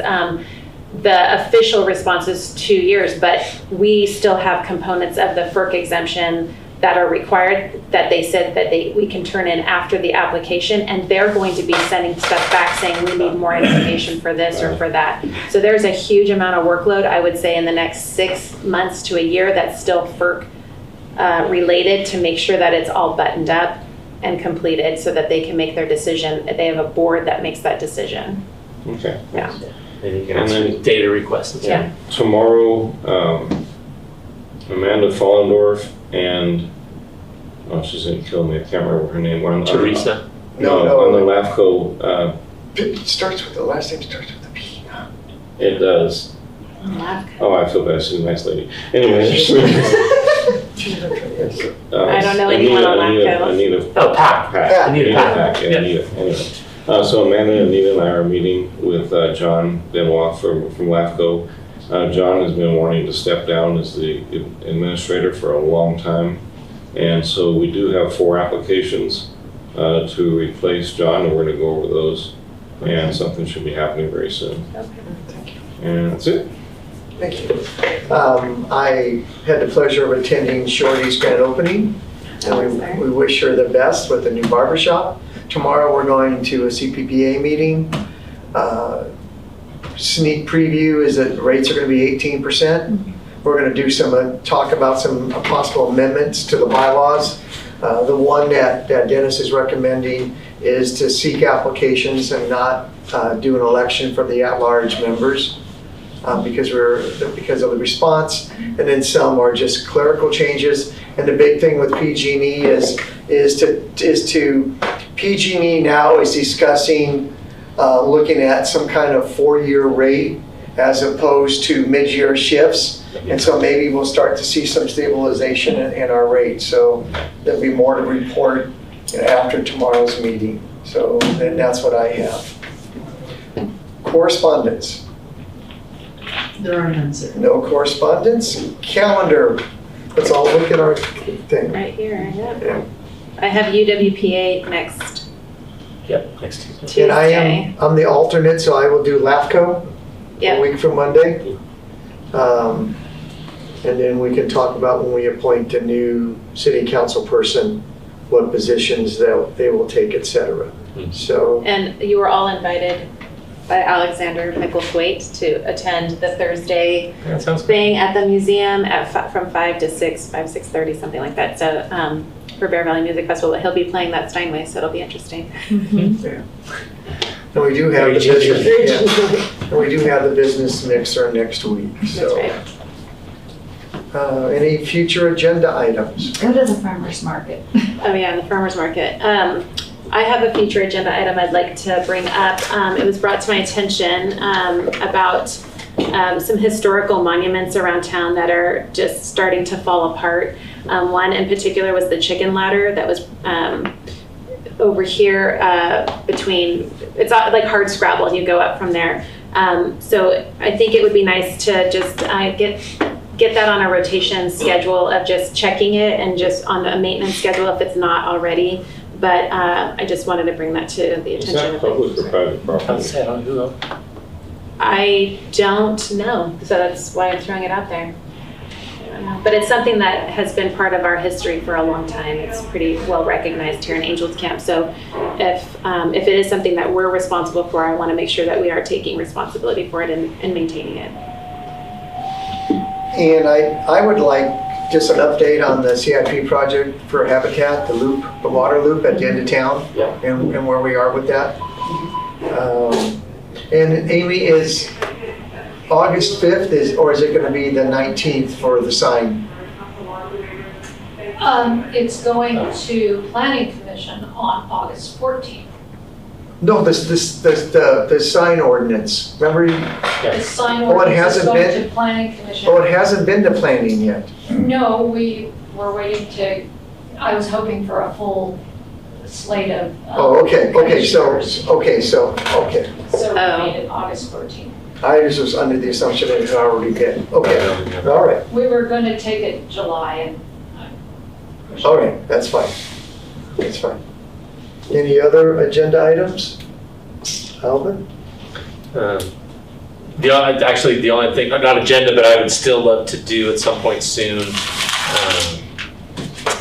the official response is 2 years, but we still have components of the FERC exemption that are required that they said that we can turn in after the application, and they're going to be sending stuff back saying we need more information for this or for that. So there's a huge amount of workload, I would say, in the next 6 months to a year that's still FERC related to make sure that it's all buttoned up and completed so that they can make their decision. They have a board that makes that decision. Okay. Yeah. And you can answer data requests. Yeah. Tomorrow, Amanda Follendorf and, she's gonna kill me, I can't remember her name. Teresa? No, on the LAFCO. It starts with the last name starts with a P. It does. Oh, I feel bad, she's a nice lady. Anyway. I don't know anyone on LAFCO. Anita. Oh, Pat. Anita Pack. Yeah. Anyway. So Amanda, Anita, and I are meeting with John Benoit from LAFCO. John has been wanting to step down as the administrator for a long time. And so we do have 4 applications to replace John, and we're going to go over those. And something should be happening very soon. Okay. And that's it. Thank you. I had the pleasure of attending Shorty's grand opening, and we wish her the best with the new barbershop. Tomorrow we're going to a CPPA meeting. Sneak preview is that rates are going to be 18%. We're going to do talk about some possible amendments to the bylaws. The one that Dennis is recommending is to seek applications and not do an election for the at-large members. because of the response, and then some are just clerical changes. And the big thing with PG&E is PG&E now is discussing looking at some kind of 4-year rate as opposed to mid-year shifts. And so maybe we'll start to see some stabilization in our rate. So there'll be more to report after tomorrow's meeting. So then that's what I have. Correspondence. There are none, sir. No correspondence. Calendar. Let's all look at our thing. Right here, yeah. I have UWPA next Yep, next Tuesday. And I'm the alternate, so I will do LAFCO a week from Monday. And then we can talk about when we appoint a new city council person, what positions they will take, et cetera. So. And you were all invited by Alexander Micklethwaite to attend the Thursday thing at the museum from 5 to 6:30, something like that. So for Bear Valley Music Festival, he'll be playing that Steinway, so it'll be interesting. Yeah. And we do have the business. Yeah. And we do have the business mixer next week. So. That's right. Any future agenda items? Go to the farmer's market. Oh yeah, the farmer's market. I have a future agenda item I'd like to bring up. It was brought to my attention about some historical monuments around town that are just starting to fall apart. One in particular was the chicken ladder that was over here between, it's like hard scrabble, you go up from there. So I think it would be nice to just get that on a rotation schedule of just checking it and just on a maintenance schedule if it's not already. But I just wanted to bring that to the attention. Is that public or private property? I don't know, so that's why I'm throwing it out there. I don't know. But it's something that has been part of our history for a long time. It's pretty well recognized here in Angels Camp. So if it is something that we're responsible for, I want to make sure that we are taking responsibility for it and maintaining it. And I would like just an update on the CIP project for Habitat, the water loop at the end of town, and where we are with that. And Amy, is August 5th, or is it going to be the 19th for the sign? It's going to Planning Commission on August 14th. No, the sign ordinance. Remember? The sign ordinance is going to Planning Commission. Oh, it hasn't been to planning yet. No, we were waiting to, I was hoping for a full slate of. So we made it August 14th. I just was under the assumption that it had already been. Okay, all right. We were going to take it July and. All right, that's fine. That's fine. Any other agenda items? Alvin? The only thing, not agenda, but I would still love to do at some point soon,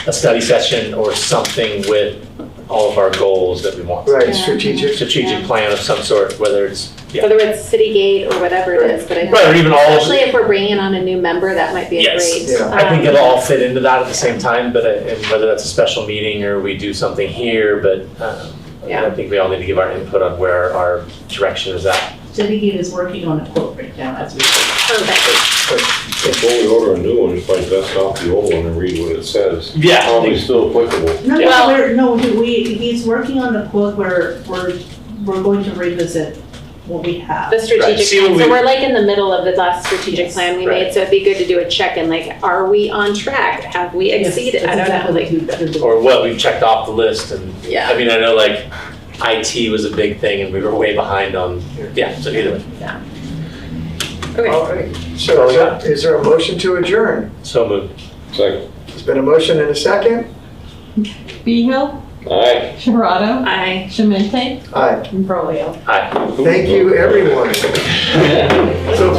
a study session or something with all of our goals that we want. Right, strategic plan of some sort, whether it's whether it's City Gate or whatever it is, but I think or even all of especially if we're bringing on a new member, that might be a great. I think it'll all fit into that at the same time, but and whether that's a special meeting or we do something here, but I think we all need to give our input on where our direction is at. City Gate is working on a quote breakdown as we speak. Before we order a new one, you probably dust off the old one and read what it says. Yeah. Probably still applicable. He's working on the quote where we're going to revisit what we have. The strategic plan. So we're like in the middle of the last strategic plan we made, so it'd be good to do a check-in, like, are we on track? Have we exceeded? I don't know. Or what we've checked off the list, and I mean, I know like IT was a big thing and we were way behind on, so either way. Okay. All right. So is there a motion to adjourn? So moved. Second. There's been a motion and a second. Behill? Aye. Shirado? Aye. Shemente? Aye. And Brolio? Aye. Thank you, everyone. So,